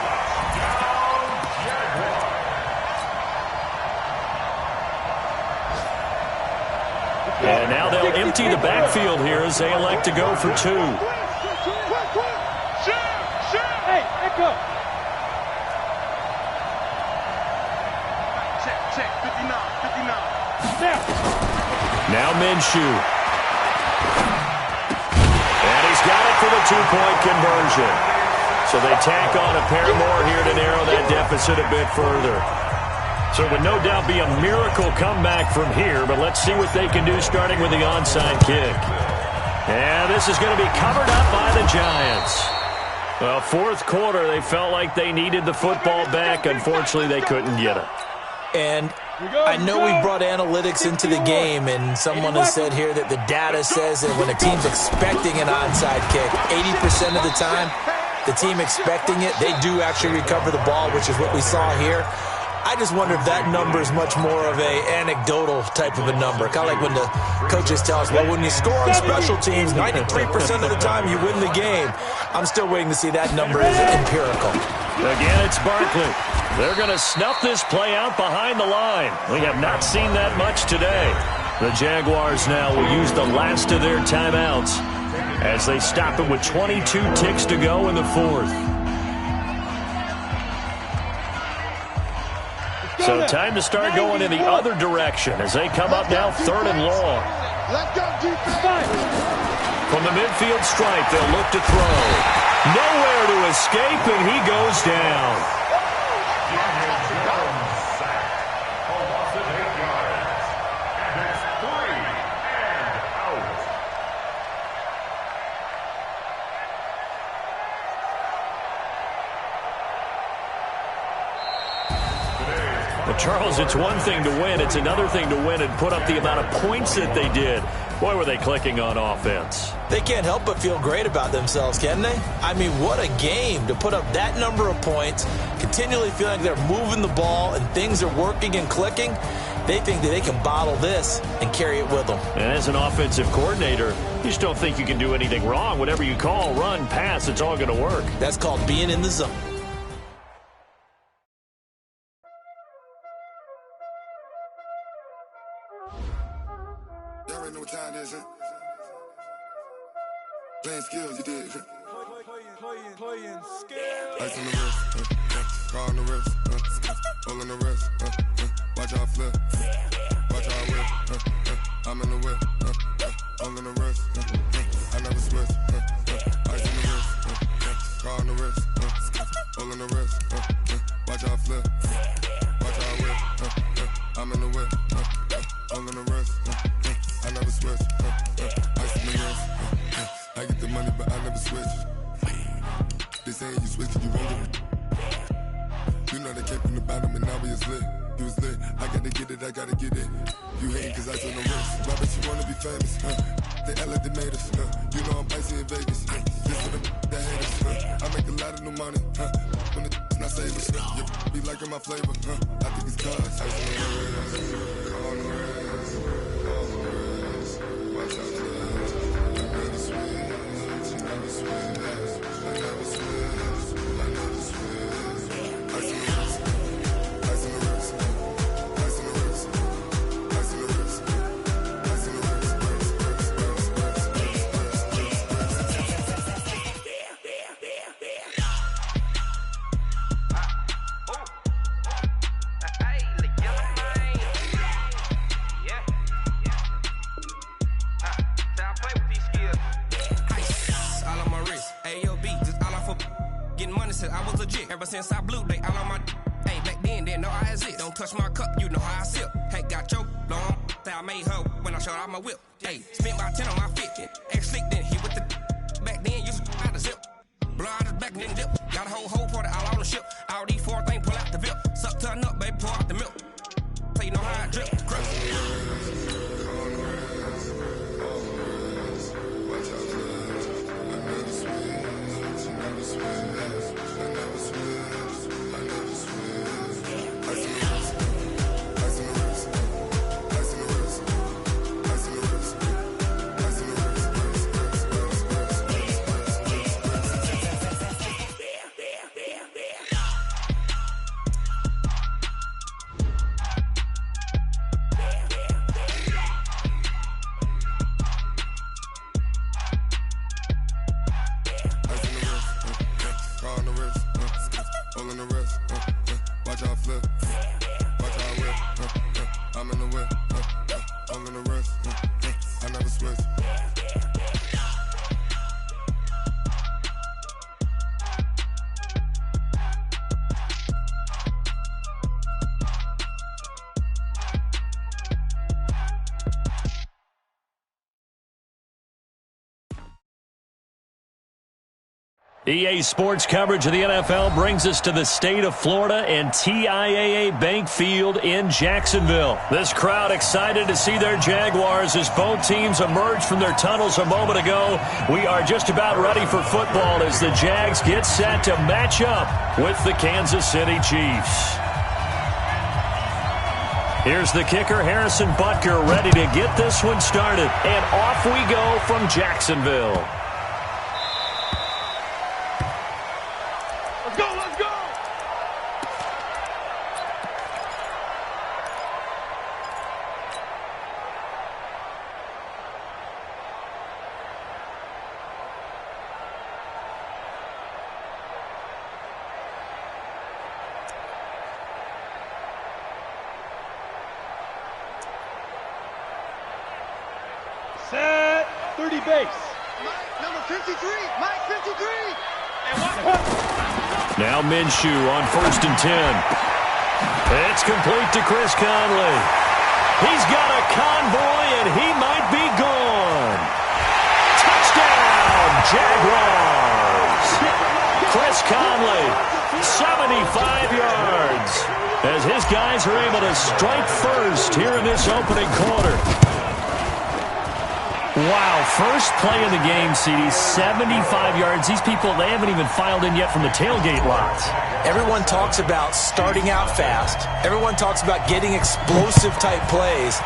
And now they'll empty the backfield here as they elect to go for 2. Hey, echo. Check, 59. Now. Now Minshew. for the two-point conversion. So they tack on a pair more here to narrow that deficit a bit further. So it would no doubt be a miracle comeback from here, but let's see what they can do starting with the onside kick. And this is going to be covered up by the Giants. Well, fourth quarter, they felt like they needed the football back. Unfortunately, they couldn't get it. And I know we brought analytics into the game, and someone has said here that the data says that when a team's expecting an onside kick, 80% of the time, the team expecting it, they do actually recover the ball, which is what we saw here. I just wonder if that number is much more of a anecdotal type of a number. Kind of like when the coaches tell us, well, when you score on special teams, 93% of the time you win the game. I'm still waiting to see that number is empirical. Again, it's Barkley. They're going to snuff this play out behind the line. We have not seen that much today. The Jaguars now will use the last of their timeouts as they stop it with 22 ticks to go in the fourth. So time to start going in the other direction as they come up now third and long. From the midfield stripe, they'll look to throw. Nowhere to escape, and he goes down. A loss of 8 yards. And it's 3 and out. Well, Charles, it's one thing to win. It's another thing to win and put up the amount of points that they did. Boy, were they clicking on offense. They can't help but feel great about themselves, can they? I mean, what a game to put up that number of points, continually feeling like they're moving the ball and things are working and clicking. They think that they can bottle this and carry it with them. And as an offensive coordinator, you just don't think you can do anything wrong. Whatever you call, run, pass, it's all going to work. That's called being in the zone. Y'all already know what time it is, huh? Playing skills, you did. Playing skills. Ice on the wrist, car on the wrist, hole on the wrist, watch out flip, watch out whip, I'm in the whip, hole in the wrist, I never switch, ice on the wrist, car on the wrist, hole in the wrist, watch out flip, watch out whip, I'm in the whip, hole in the wrist, I never switch, ice on the wrist, I get the money but I never switch. They saying you switch and you won't get it. You know they came from the bottom and now we is lit. You was lit, I gotta get it, I gotta get it. You hating cause I told no wrist. Why bet you wanna be famous, They act like they made us, You know I'm icy in Vegas, This for them that hate us, I make a lot of new money, When it's not savers, You be liking my flavor, I think it's cause ice on the wrist, on the wrist, on the wrist. Watch out for this, I never switch, I never switch. I never switch, I never switch. Ice on the wrist, ice on the wrist, ice on the wrist, ice on the wrist, ice on the I was legit. Ever since I blew, they all on my hey, back then, didn't know I exist. Don't touch my cup, you know how I sip. Hey, got your long, say I made her when I showed out my whip. Hey, spent my 10 on my 50. Ex-slick, then he with the back then, used to out the zip. Blow out his back, then dip. Got a whole party all on the ship. All these 4 things, pull out the VIP. Suck, turn up, baby, pour out the milk. So you know how I drip. EA Sports coverage of the NFL brings us to the state of Florida and TIAA Bank Field in Jacksonville. This crowd excited to see their Jaguars as both teams emerged from their tunnels a moment ago. We are just about ready for football as the Jags get set to match up with the Kansas City Chiefs. Here's the kicker, Harrison Butker, ready to get this one started. And off we go from Jacksonville. Let's go! Set 30 base. Mike, number 53. Mike, 53. Now Minshew on 1st and 10. It's complete to Chris Conley. He's got a convoy, and he might be gone. Touchdown, Jaguars. Chris Conley, 75 yards, as his guys are able to strike first here in this opening quarter. Wow, first play of the game, CD, 75 yards. These people, they haven't even filed in yet from the tailgate lots. Everyone talks about starting out fast. Everyone talks about getting explosive-type plays.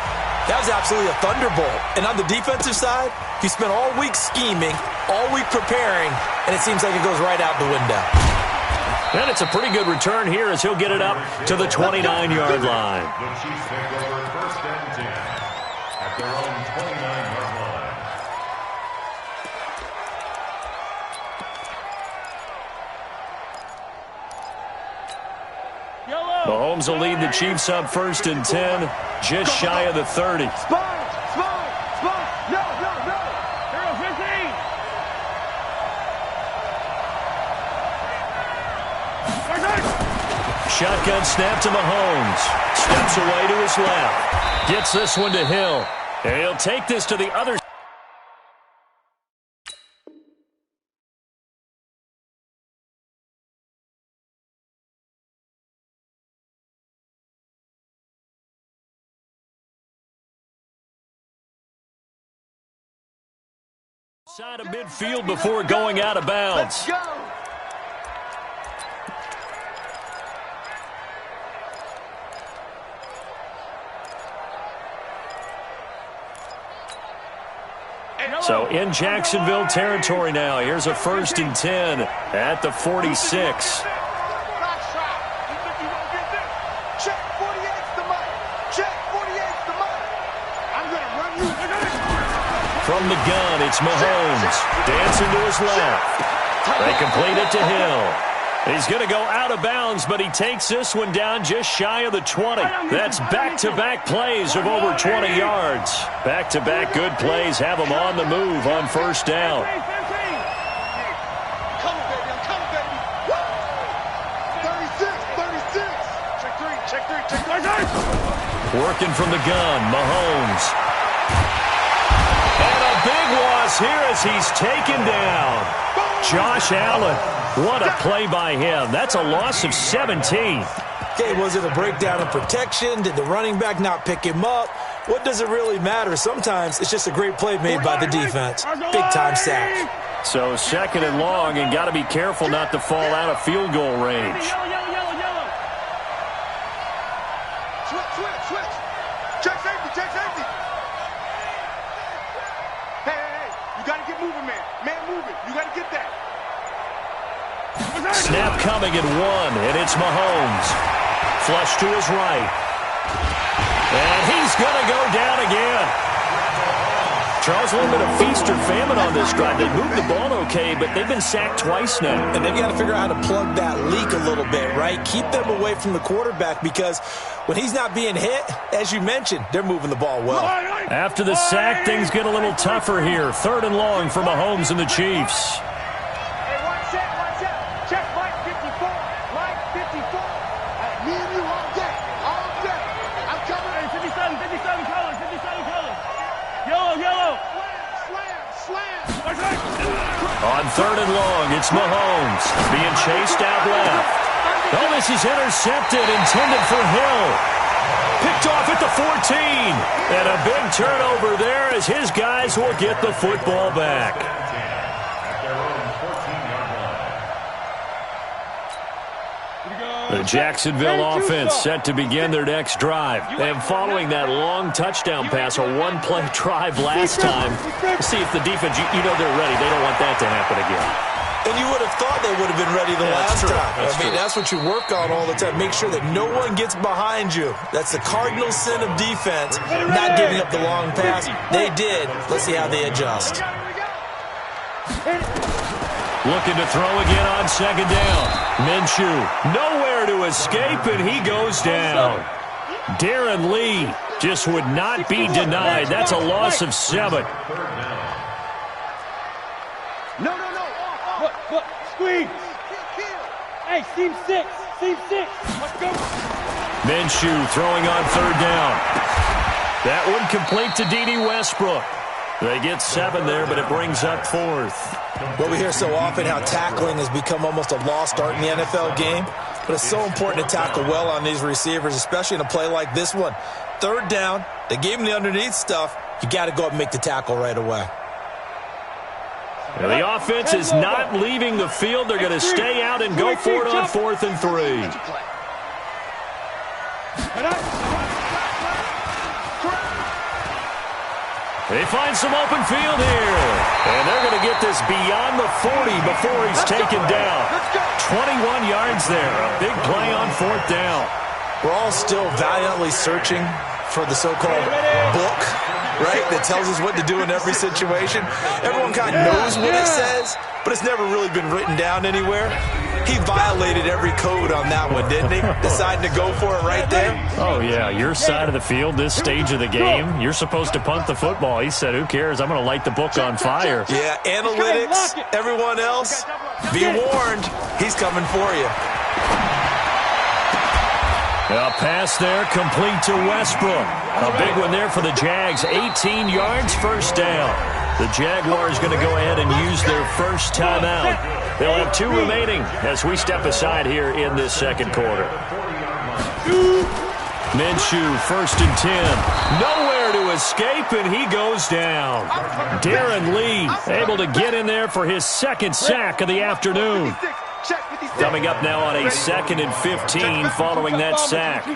That was absolutely a thunderbolt. And on the defensive side, he spent all week scheming, all week preparing, and it seems like it goes right out the window. And it's a pretty good return here as he'll get it up to the 29-yard line. The Chiefs take over 1st and 10 at their own 29-yard line. Mahomes will lead the Chiefs up 1st and 10, just shy of the 30. Spot! No! Hero 15. Shotgun snap to Mahomes. Steps away to his left. Gets this one to Hill. And he'll take this to the other side of midfield before going out of bounds. Let's go! So in Jacksonville territory now. Here's a 1st and 10 at the 46. Check 48's the mic. Check 48's the mic. I'm going to run you. From the gun, it's Mahomes. Dancing to his left. They complete it to Hill. He's going to go out of bounds, but he takes this one down just shy of the 20. That's back-to-back plays of over 20 yards. Back-to-back good plays have him on the move on 1st down. I'm coming, baby. Woo! 36. Check three. Working from the gun, Mahomes. And a big loss here as he's taken down. Josh Allen, what a play by him. That's a loss of 17. Okay, was it a breakdown of protection? Did the running back not pick him up? What does it really matter? Sometimes it's just a great play made by the defense. Big-time sack. So 2nd and long, and got to be careful not to fall out of field goal range. Switch. Check safety. Hey. You got to get moving, man. Man, moving. You got to get that. Snap coming at 1, and it's Mahomes. Flush to his right. And he's going to go down again. Charles, a little bit of feast or famine on this drive. They moved the ball okay, but they've been sacked twice now. And they've got to figure out how to plug that leak a little bit, right? Keep them away from the quarterback because when he's not being hit, as you mentioned, they're moving the ball well. After the sack, things get a little tougher here. 3rd and long for Mahomes and the Chiefs. Hey, watch out. Check Mike 54. Mike 54. Me and you all day. I'm coming. Hey, 57 colors. Yellow. Slam. Watch out. On 3rd and long, it's Mahomes being chased out left. Oh, this is intercepted, intended for Hill. Picked off at the 14. And a big turnover there as his guys will get the football back. The Jacksonville offense set to begin their next drive. And following that long touchdown pass, a one-play drive last time, see if the defense, you know they're ready. They don't want that to happen again. And you would have thought they would have been ready the last time. That's what you work on all the time. Make sure that no one gets behind you. That's the cardinal sin of defense, not giving up the long pass. They did. Let's see how they adjust. Looking to throw again on 2nd down. Minshew, nowhere to escape, and he goes down. Darren Lee just would not be denied. That's a loss of 7. No. Look, squeeze. Hey, seam 6. Let's go. Minshew throwing on 3rd down. That one complete to D.D. Westbrook. They get 7 there, but it brings up 4th. Well, we hear so often how tackling has become almost a lost art in the NFL game, but it's so important to tackle well on these receivers, especially in a play like this one. 3rd down, they gave him the underneath stuff. You got to go up and make the tackle right away. Now, the offense is not leaving the field. They're going to stay out and go for it on 4th and 3. They find some open field here. And they're going to get this beyond the 40 before he's taken down. 21 yards there. A big play on 4th down. We're all still valiantly searching for the so-called book, right, that tells us what to do in every situation. Everyone kind of knows what it says, but it's never really been written down anywhere. He violated every code on that one, didn't he? Deciding to go for it right there. Oh, yeah, your side of the field, this stage of the game, you're supposed to punt the football. He said, who cares? I'm going to light the book on fire. Yeah, analytics, everyone else, be warned, he's coming for you. A pass there, complete to Westbrook. A big one there for the Jags. 18 yards, 1st down. The Jaguars going to go ahead and use their first timeout. They'll have 2 remaining as we step aside here in this 2nd quarter. Minshew, 1st and 10. Nowhere to escape, and he goes down. Darren Lee able to get in there for his 2nd sack of the afternoon. Coming up now on a 2nd and 15 following that sack.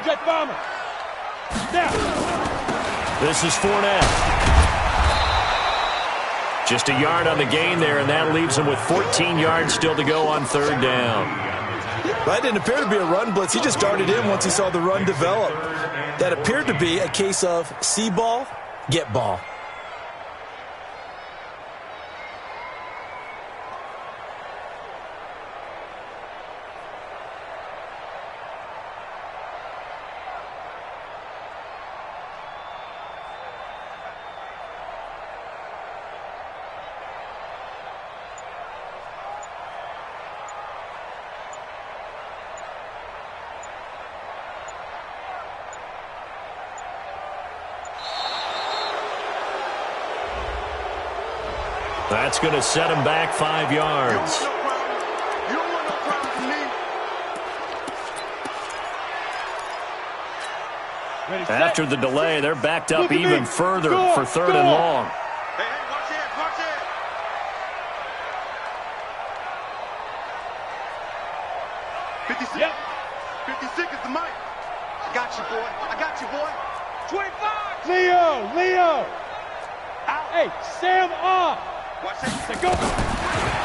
This is Fournette. Just a yard on the gain there, and that leaves him with 14 yards still to go on 3rd down. That didn't appear to be a run blitz. He just darted in once he saw the run develop. That appeared to be a case of see ball, get ball. That's going to set him back 5 yards. After the delay, they're backed up even further for 3rd and long. Hey, watch it, watch it. 56. Yep. 56 is the mic. I got you, boy. I got you, boy. 25. Leo. Out. Hey, Sam off. Watch it. Go.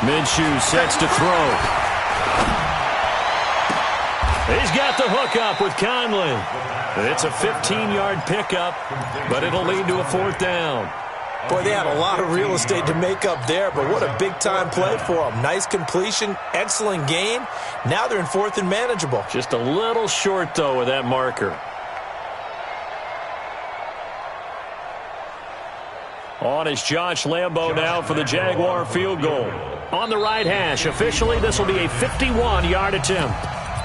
Minshew sets to throw. He's got the hook up with Conley. It's a 15-yard pickup, but it'll lead to a 4th down. Boy, they had a lot of real estate to make up there, but what a big-time play for them. Nice completion, excellent gain. Now they're in 4th and manageable. Just a little short, though, with that marker. On is Josh Lambo now for the Jaguar field goal. On the right hash, officially this will be a 51-yard attempt.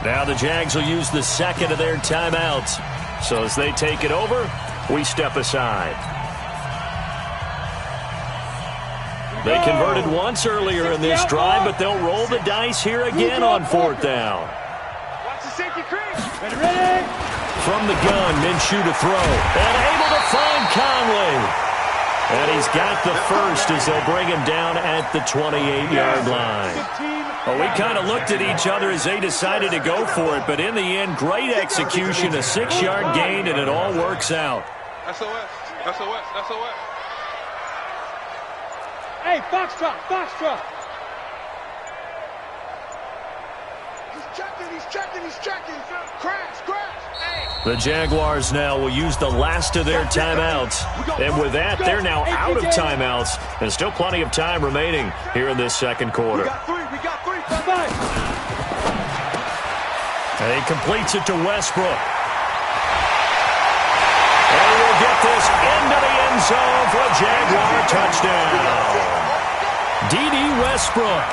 Now the Jags will use the 2nd of their timeouts. So as they take it over, we step aside. They converted once earlier in this drive, but they'll roll the dice here again on 4th down. Watch the safety creep. Ready? From the gun, Minshew to throw. And able to find Conley. And he's got the first as they'll bring him down at the 28-yard line. Well, we kind of looked at each other as they decided to go for it, but in the end, great execution, a 6-yard gain, and it all works out. SOS. SOS. SOS. Hey, Foxtrot, Foxtrot. He's checking. Crash. Hey. The Jaguars now will use the last of their timeouts. And with that, they're now out of timeouts. And still plenty of time remaining here in this second quarter. We got three. Bye-bye. And he completes it to Westbrook. And he will get this into the end zone for a Jaguar touchdown. D.D. Westbrook,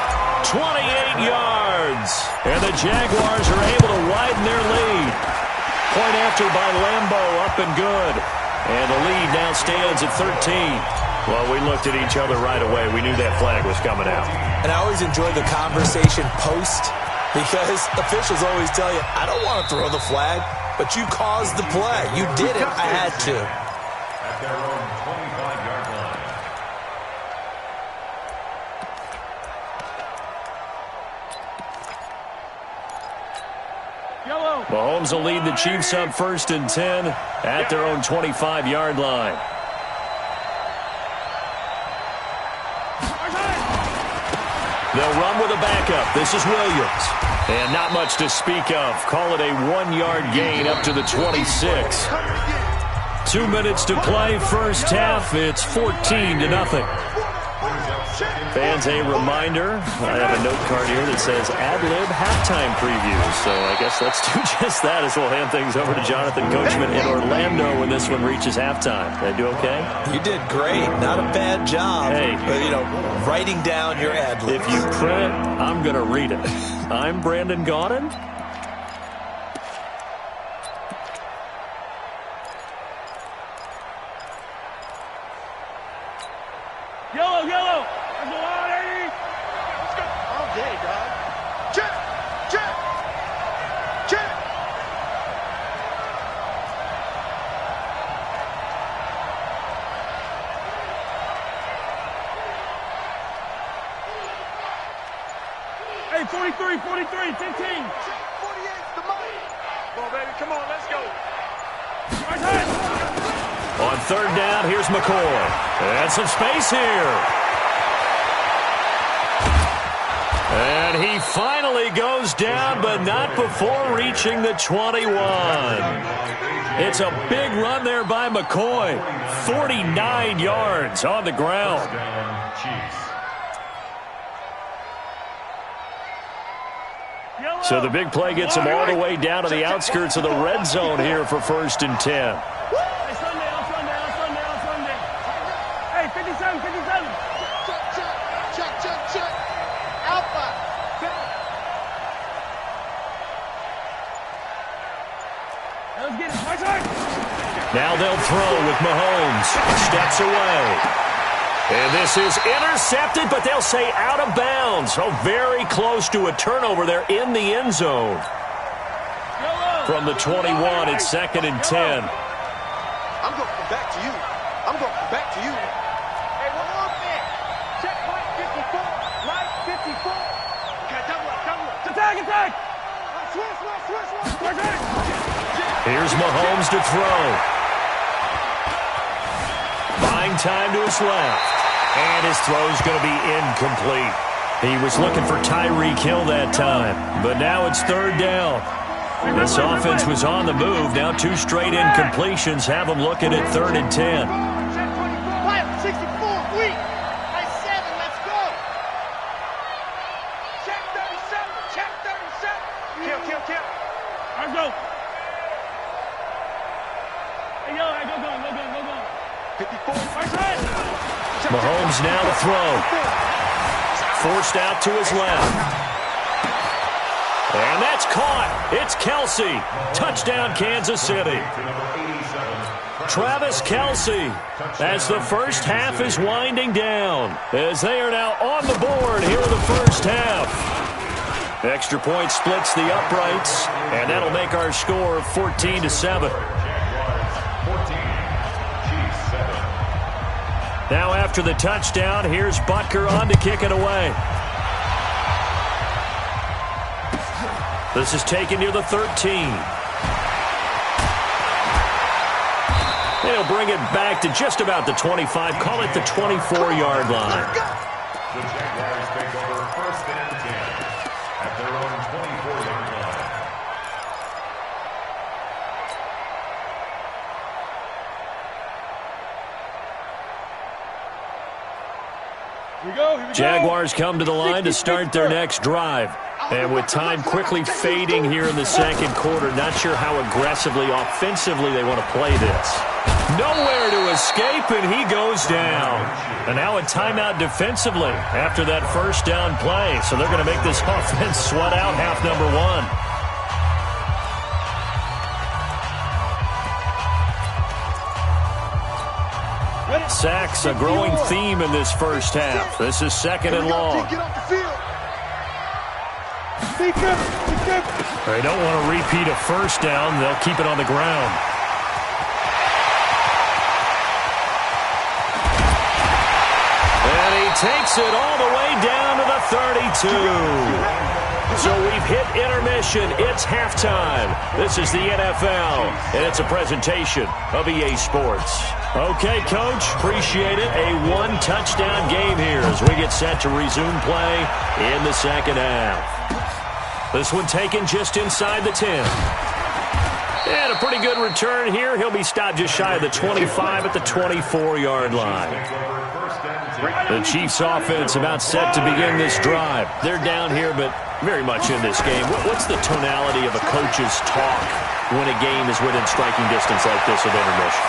28 yards. And the Jaguars are able to widen their lead. Point after by Lambeau, up and good. And the lead now stands at 13. Well, we looked at each other right away. We knew that flag was coming out. And I always enjoy the conversation post because officials always tell you, I don't want to throw the flag, but you caused the play. You did it. I had to. At their own 25-yard line. Yellow. Mahomes will lead the Chiefs up 1st and 10 at their own 25-yard line. They'll run with a backup. This is Williams. And not much to speak of. Call it a 1-yard gain up to the 26. 2 minutes to play. First half, it's 14-0. Fans, a reminder, I have a note card here that says ad-lib halftime preview. So I guess let's do just that as we'll hand things over to Jonathan Coachman in Orlando when this one reaches halftime. Did I do okay? You did great. Not a bad job. Hey. But, writing down your ad-libs. If you print it, I'm going to read it. I'm Brandon Gaudin. Yellow. Let's go. All day, dog. Check. Hey, 43, 15. 48's the money. Come on, baby. Come on, let's go. Right hand. On 3rd down, here's McCoy. And some space here. And he finally goes down, but not before reaching the 21. It's a big run there by McCoy. 49 yards on the ground. Down, Chiefs. So the big play gets him all the way down to the outskirts of the red zone here for 1st and 10. Hey, Sunday. Hey, 57. Check. Alpha. Let's get it. Right side. Now they'll throw with Mahomes. Steps away. And this is intercepted, but they'll say out of bounds. So very close to a turnover there in the end zone. From the 21, it's 2nd and 10. I'm going back to you. Hey, one more thing. Check Mike 54. Okay, double up. Attack. Switch. Here's Mahomes to throw. Buying time to his left. And his throw's going to be incomplete. He was looking for Tyreek Hill that time. But now it's 3rd down. This offense was on the move. Now 2 straight incompletions have them looking at 3rd and 10. Check 64. Weak. Nice 7. Let's go. Check 37. Kill. Let's go. Hey, yo, go. 54. Right side. Mahomes now to throw. Forced out to his left. And that's caught. It's Kelsey. Touchdown, Kansas City. Travis Kelsey, as the first half is winding down, as they are now on the board here in the first half. Extra point splits the uprights, and that'll make our score 14-7. Now after the touchdown, here's Butker on to kick it away. This is taken near the 13. They'll bring it back to just about the 25. Call it the 24-yard line. The Jaguars take over 1st and 10 at their own 24-yard line. Here we go. Jaguars come to the line to start their next drive. And with time quickly fading here in the second quarter, not sure how aggressively, offensively they want to play this. Nowhere to escape, and he goes down. And now a timeout defensively after that first down play. So they're going to make this offense sweat out half number one. Sacks, a growing theme in this first half. This is 2nd and long. They don't want to repeat a first down. They'll keep it on the ground. And he takes it all the way down to the 32. So we've hit intermission. It's halftime. This is the NFL, and it's a presentation of EA Sports. Okay, Coach, appreciate it. A one-touchdown game here as we get set to resume play in the second half. This one taken just inside the 10. And a pretty good return here. He'll be stopped just shy of the 25 at the 24-yard line. The Chiefs' offense about set to begin this drive. They're down here, but very much in this game. What's the tonality of a coach's talk when a game is within striking distance like this of intermission?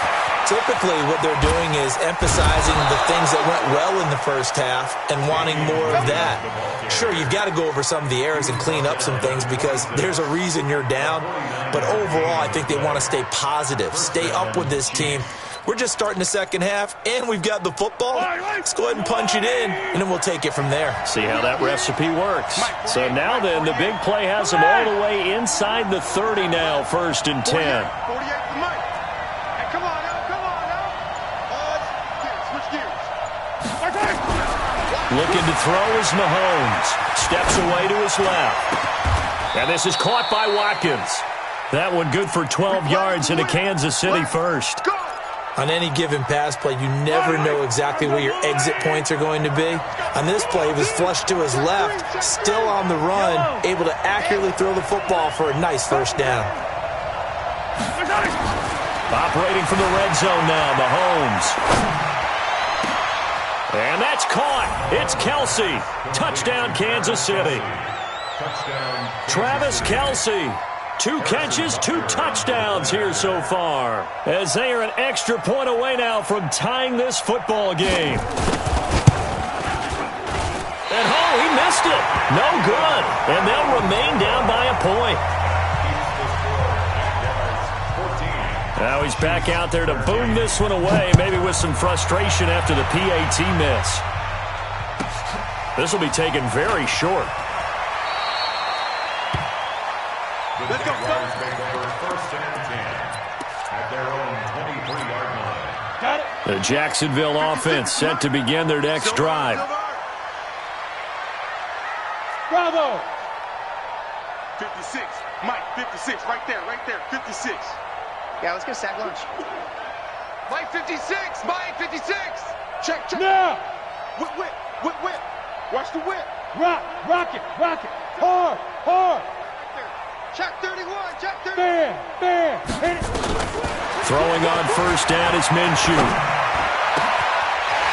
Typically, what they're doing is emphasizing the things that went well in the first half and wanting more of that. Sure, you've got to go over some of the errors and clean up some things because there's a reason you're down. But overall, I think they want to stay positive, stay up with this team. We're just starting the second half, and we've got the football. Let's go ahead and punch it in, and then we'll take it from there. See how that recipe works. So now then, the big play has them all the way inside the 30 now, 1st and 10. Looking to throw is Mahomes. Steps away to his left. And this is caught by Watkins. That one good for 12 yards into Kansas City first. On any given pass play, you never know exactly where your exit points are going to be. On this play, he was flushed to his left, still on the run, able to accurately throw the football for a nice first down. Operating from the red zone now, Mahomes. And that's caught. It's Kelsey. Touchdown, Kansas City. Travis Kelsey. 2 catches, 2 touchdowns here so far, as they are an extra point away now from tying this football game. And oh, he missed it. No good. And they'll remain down by a point. Now he's back out there to boom this one away, maybe with some frustration after the PAT miss. This will be taken very short. Let's go. Jaguars make over 1st and 10 at their own 23-yard line. Got it. The Jacksonville offense set to begin their next drive. Bravo. 56. Mike, 56. Right there. 56. Yeah, let's get sack lunch. Mike 56. Mike 56. Check. Now. Whip. Watch the whip. Rock it. Hard. Check 31. Bam. Hit it. Throwing on first down is Minshew.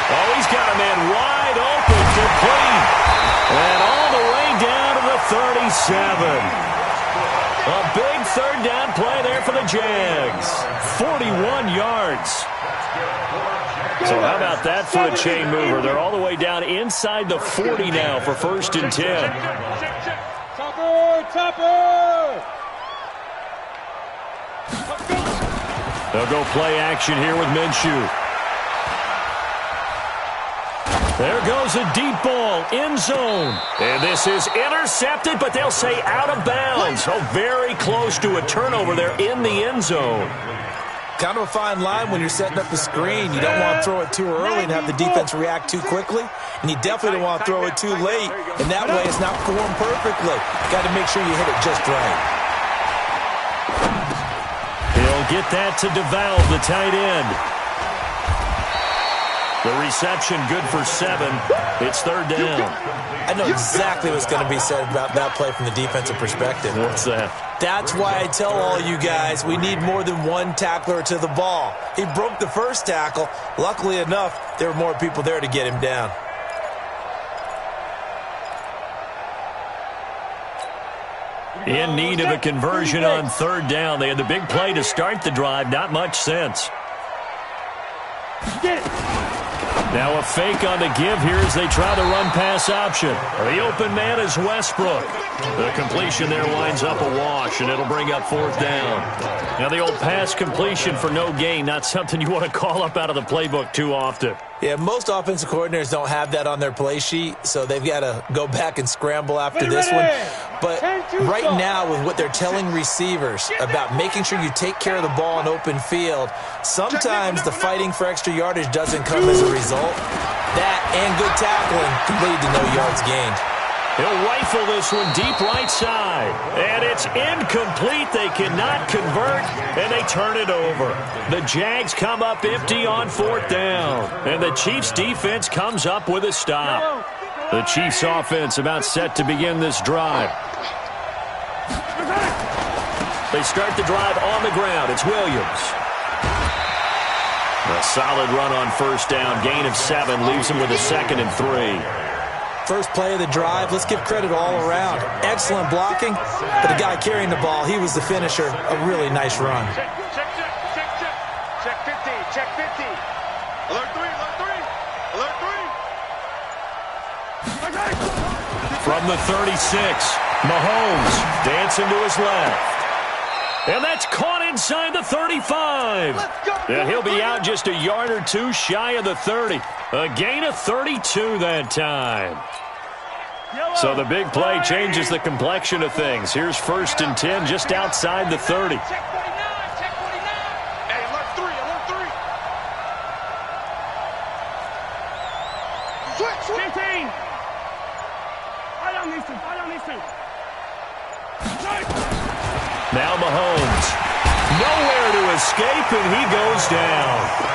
Oh, he's got a man wide open, complete. And all the way down to the 37. A big third down play there for the Jags. 41 yards. So how about that for a chain mover? They're all the way down inside the 40 now for 1st and 10. Cover Grasshopper! They'll go play action here with Minshew. There goes a deep ball, end zone. And this is intercepted, but they'll say out of bounds. Oh, very close to a turnover there in the end zone. Kind of a fine line when you're setting up the screen. You don't want to throw it too early and have the defense react too quickly. And you definitely don't want to throw it too late. And that way it's not formed perfectly. Got to make sure you hit it just right. He'll get that to DeValve, the tight end. The reception good for 7. It's third down. I know exactly what's going to be said about that play from the defensive perspective. What's that? That's why I tell all you guys we need more than one tackler to the ball. He broke the first tackle. Luckily enough, there were more people there to get him down. In need of a conversion on third down. They had the big play to start the drive. Not much sense. Get it. Now a fake on the give here as they try the run-pass option. The open man is Westbrook. The completion there winds up a wash, and it'll bring up fourth down. Now the old pass completion for no gain, not something you want to call up out of the playbook too often. Yeah, most offensive coordinators don't have that on their play sheet, so they've got to go back and scramble after this one. But right now, with what they're telling receivers about making sure you take care of the ball in open field, sometimes the fighting for extra yardage doesn't come as a result. That and good tackling can lead to no yards gained. He'll rifle this one deep right side. And it's incomplete. They cannot convert, and they turn it over. The Jags come up empty on fourth down. And the Chiefs' defense comes up with a stop. The Chiefs' offense about set to begin this drive. They start the drive on the ground. It's Williams. A solid run on first down. Gain of 7 leaves him with a 2nd and 3. First play of the drive, let's give credit all around. Excellent blocking, but the guy carrying the ball, he was the finisher. A really nice run. Check 50, check 50. Alert 3, alert 3, alert 3. From the 36, Mahomes dancing to his left. And that's caught inside the 35. And he'll be out just a yard or two shy of the 30. A gain of 32 that time. So the big play changes the complexion of things. Here's 1st and 10 just outside the 30. Check 49, check 49. Hey, alert 3, alert 3. Switch, 15. Fight on these two, fight on these two. Now Mahomes. Nowhere to escape, and he goes down.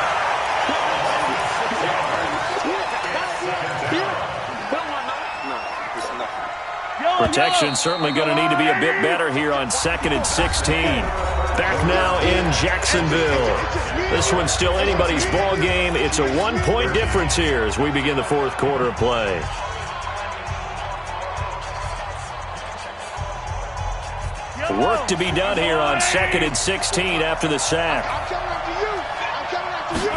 Protection certainly going to need to be a bit better here on 2nd and 16. Back now in Jacksonville. This one's still anybody's ball game. It's a 1-point difference here as we begin the 4th quarter of play. Work to be done here on 2nd and 16 after the sack. I'm coming after you. I'm coming after you.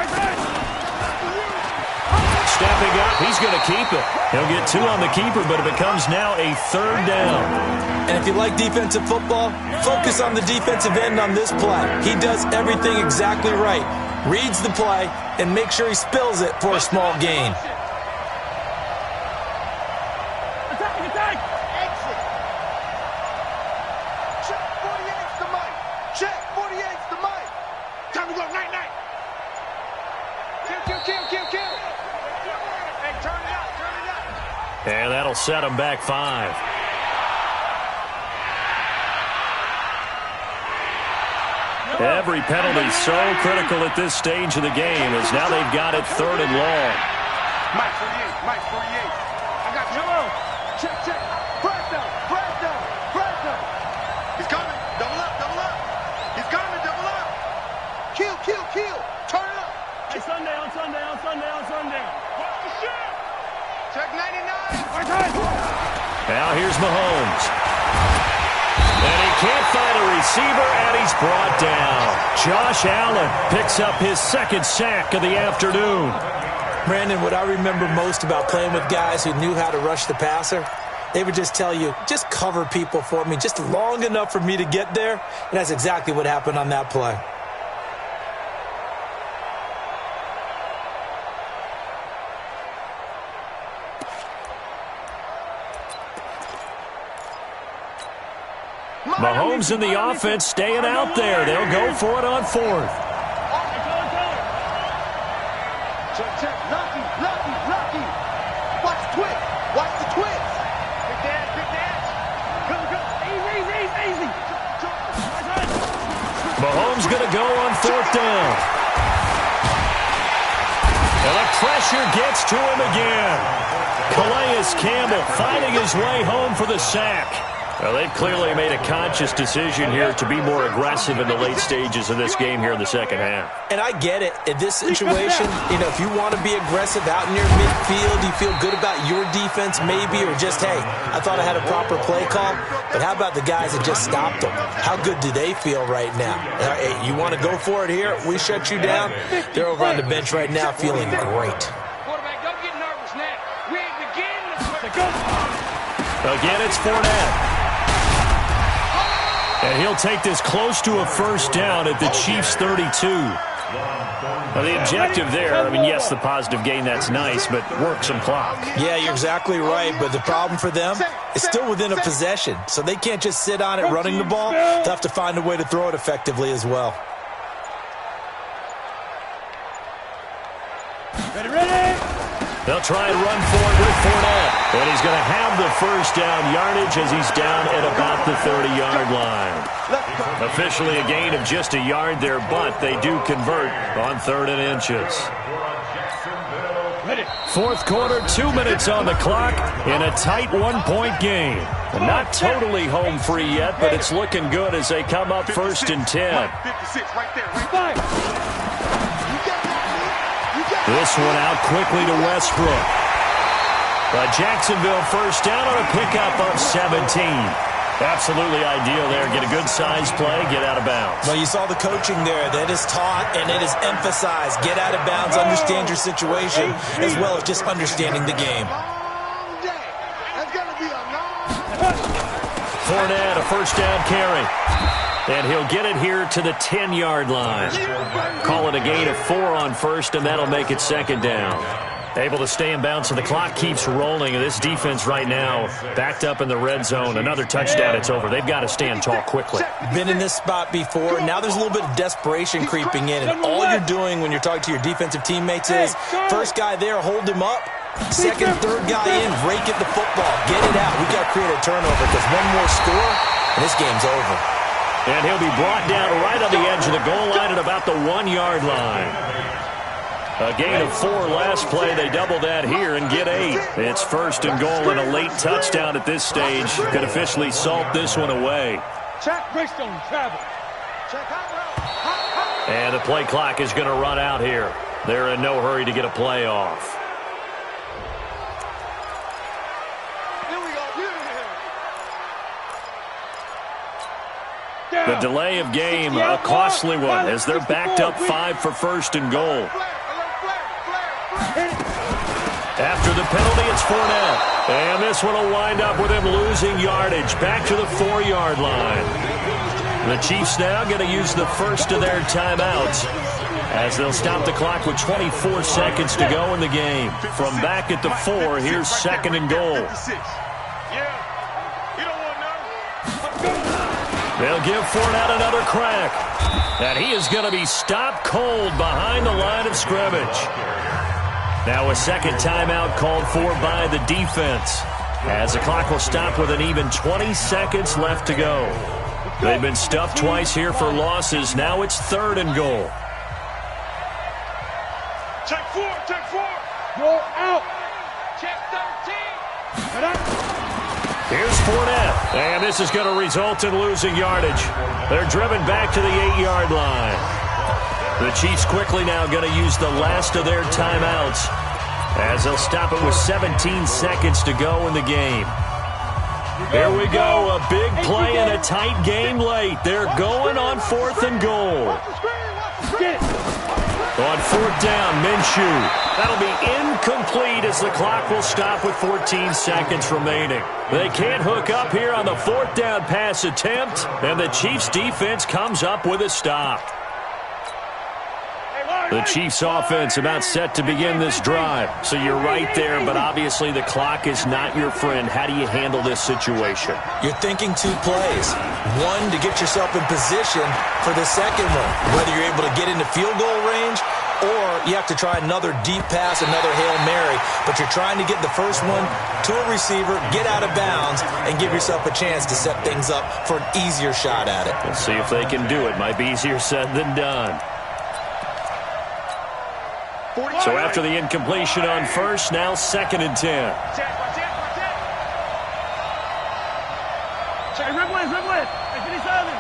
Stepping up, he's going to keep it. He'll get 2 on the keeper, but it becomes now a 3rd down. And if you like defensive football, focus on the defensive end on this play. He does everything exactly right. Reads the play and makes sure he spills it for a small gain. Attack! Exit. Check 48's the mic. Check 48's the mic. Time to go night. Kill. Hey, turn it up. And that'll set him back 5. Every penalty so critical at this stage of the game as now they've got it 3rd and long. Mike 48. I got you. Check. Press down. He's coming. Double up. He's coming. Double up. Kill. Turn it up. Hey, Sunday. Watch the shit. Check 99. Now here's Mahomes. And he can't find a receiver, and he's brought down. Josh Allen picks up his 2nd sack of the afternoon. Brandon, what I remember most about playing with guys who knew how to rush the passer they would just tell you, just cover people for me, just long enough for me to get there. And that's exactly what happened on that play. Mahomes in the offense staying out there. They'll go for it on 4th. Check. Lucky. Watch the twist. Watch the twist. Big dance. Go. Easy. Mahomes going to go on 4th down. And the pressure gets to him again. Calais Campbell finding his way home for the sack. Well, they've clearly made a conscious decision here to be more aggressive in the late stages of this game here in the second half. And I get it. In this situation, if you want to be aggressive out in your midfield, you feel good about your defense maybe, or just, hey, I thought I had a proper play call. But how about the guys that just stopped them? How good do they feel right now? Hey, you want to go for it here? We shut you down. They're over on the bench right now feeling great. Quarterback, don't get nervous now. We ain't beginning. Again, it's Fournette. And he'll take this close to a first down at the Chiefs' 32. Well, the objective there, yes, the positive gain, that's nice, but work some clock. Yeah, you're exactly right, but the problem for them is still within a possession, so they can't just sit on it running the ball. They'll have to find a way to throw it effectively as well. Ready. They'll try and run for it with Fournette. And he's going to have the first down yardage as he's down at about the 30-yard line. Officially a gain of just a yard there, but they do convert on 3rd and inches. 4th quarter, 2 minutes on the clock in a tight 1-point game. And not totally home free yet, but it's looking good as they come up 1st and 10. 56 right there. This one out quickly to Westbrook. But Jacksonville first down on a pickup of 17. Absolutely ideal there. Get a good size play, get out of bounds. Well, you saw the coaching there. That is taught and it is emphasized. Get out of bounds, understand your situation, as well as just understanding the game. Fournette, a first down carry. And he'll get it here to the 10-yard line. Call it a gain of 4 on 1st, and that'll make it 2nd down. Able to stay in bounds, so the clock keeps rolling. And this defense right now backed up in the red zone. Another touchdown, it's over. They've got to stand tall quickly. Been in this spot before. Now there's a little bit of desperation creeping in. And all you're doing when you're talking to your defensive teammates is, first guy there, hold him up. Second, third guy in, rake at the football. Get it out. We got to create a turnover because one more score, and this game's over. And he'll be brought down right on the edge of the goal line at about the 1-yard line. A gain of 4 last play. They double that here and get 8. It's 1st and goal and a late touchdown at this stage. Could officially salt this one away. And the play clock is going to run out here. They're in no hurry to get a play off. The delay of game, a costly one, as they're backed up 5 for 1st and goal. After the penalty, it's Fournette. And this one will wind up with him losing yardage. Back to the 4-yard line. The Chiefs now going to use the first of their timeouts, as they'll stop the clock with 24 seconds to go in the game. From back at the 4, here's 2nd and goal. They'll give Fournette another crack. And he is going to be stopped cold behind the line of scrimmage. Now a second timeout called for by the defense, as the clock will stop with an even 20 seconds left to go. They've been stuffed twice here for losses. Now it's 3rd and goal. Check 4. Go out. Check 13. Here's Fournette, and this is going to result in losing yardage. They're driven back to the 8-yard line. The Chiefs quickly now going to use the last of their timeouts, as they'll stop it with 17 seconds to go in the game. Here we go, a big play in a tight game late. They're going on 4th and goal. On fourth down, Minshew. That'll be incomplete as the clock will stop with 14 seconds remaining. They can't hook up here on the fourth down pass attempt, and the Chiefs defense comes up with a stop. The Chiefs offense about set to begin this drive. So you're right there, but obviously the clock is not your friend. How do you handle this situation? You're thinking two plays. One, to get yourself in position for the second one, whether you're able to get into field goal range or you have to try another deep pass, another Hail Mary, but you're trying to get the first one to a receiver, get out of bounds, and give yourself a chance to set things up for an easier shot at it. We'll see if they can do it. Might be easier said than done. So after the incompletion on first, now 2nd and 10. Check, rip list. Hey, 57.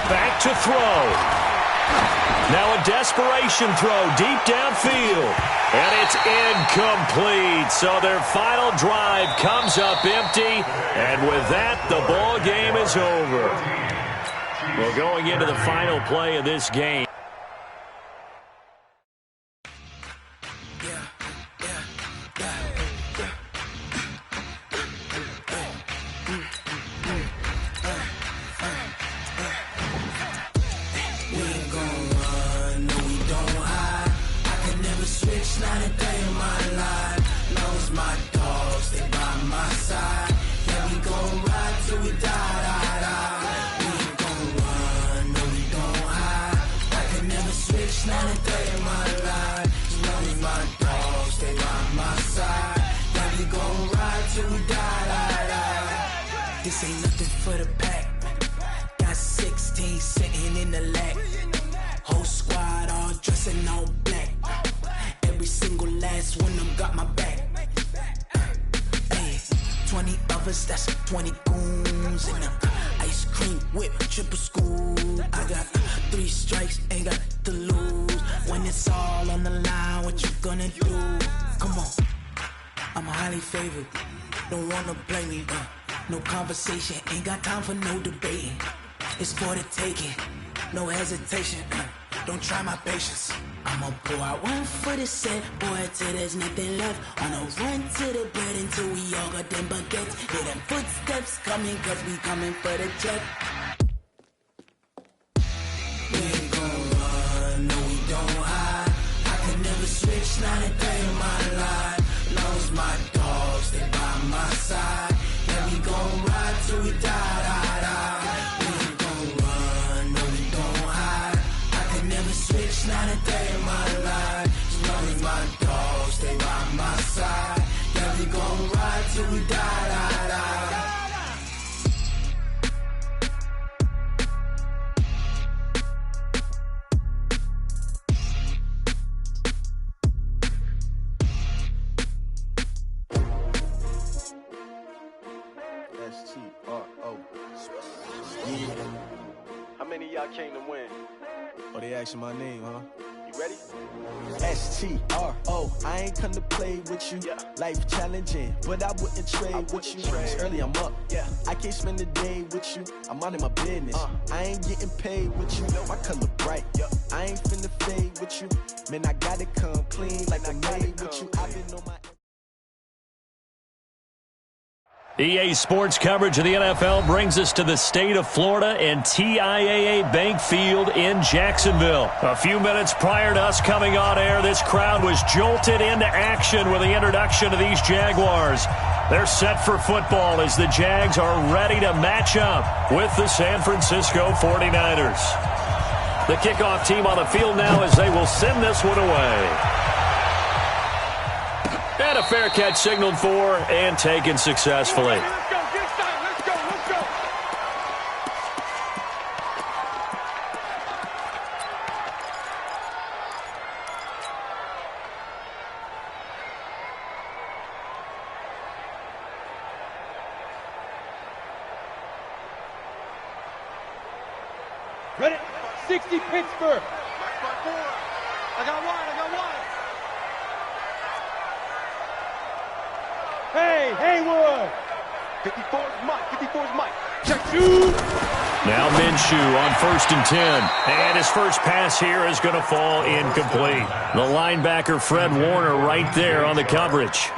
Back to throw. Now a desperation throw deep downfield. And it's incomplete. So their final drive comes up empty. And with that, the ball game is over. Well, going into the final play of this game. This ain't nothing for the pack. Got 16 sitting in the lap. Whole squad all dressing all black. Every single last one of them got my back. Hey, 20 of us, that's 20 goons in the ice cream whip, triple scoop. I got 3 strikes, ain't got to lose. When it's all on the line, what you gonna do? Come on, I'm highly favored. Don't wanna play me, no conversation, ain't got time for no debating. It's for the taking, no hesitation. Don't try my patience. I'ma pour out one for the set, boy, till there's nothing left. On a run to the bread until we all got them baguettes. Hear them footsteps coming, cause we coming for the check. We ain't gon' run, no we don't hide. I can never switch, not a day in my life. Long as my dogs stay by my side. Yeah, we gon' ride till we die. We ain't gon' run, no we don't hide. I can never switch, not a day in my life. As long as my dogs stay by my side. Yeah, we gon' ride till we die. S-T-R-O. Yeah. How many of y'all came to win? Oh, they asking my name, huh? You ready? S-T-R-O. I ain't come to play with you. Yeah. Life challenging, but I wouldn't trade with you. It's early, I'm up. Yeah. I can't spend the day with you. I'm out of my business. I ain't getting paid with you. My color bright. Yeah. I ain't finna fade with you. Man, I gotta come clean like I made with you. I've been on my... EA Sports coverage of the NFL brings us to the state of Florida and TIAA Bank Field in Jacksonville. A few minutes prior to us coming on air, this crowd was jolted into action with the introduction of these Jaguars. They're set for football as the Jags are ready to match up with the San Francisco 49ers. The kickoff team on the field now as they will send this one away. And a fair catch signaled for and taken successfully. Let's go, get started. Let's go. Ready? 60 Pittsburgh. I got one. Hey, Haywood. 54's Mike. Check 2. Now Minshew on 1st and 10. And his first pass here is going to fall incomplete. The linebacker, Fred Warner, right there on the coverage.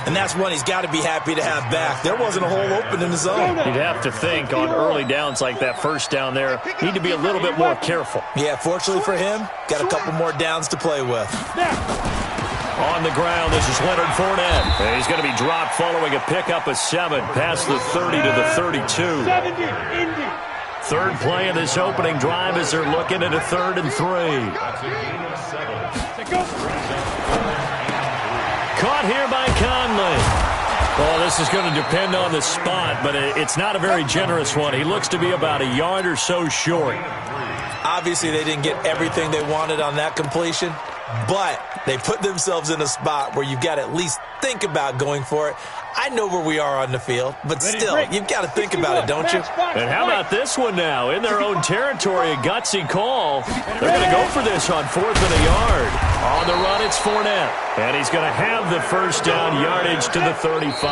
And that's one he's got to be happy to have back. There wasn't a hole open in the zone. You'd have to think on early downs like that first down there, need to be a little bit more careful. Yeah, fortunately for him, got a couple more downs to play with. On the ground, this is Leonard Fournette. And he's going to be dropped following a pickup of 7 past the 30 to the 32. 70, Indy. Third play of this opening drive as they're looking at a 3rd and 3. Caught here by Conley. Well, this is going to depend on the spot, but it's not a very generous one. He looks to be about a yard or so short. Obviously, they didn't get everything they wanted on that completion, but they put themselves in a spot where you've got to at least think about going for it. I know where we are on the field, but still, you've got to think about it, don't you? And how about this one now? In their own territory, a gutsy call. They're going to go for this on 4th and a yard. On the run, it's Fournette. And he's going to have the first down yardage to the 35.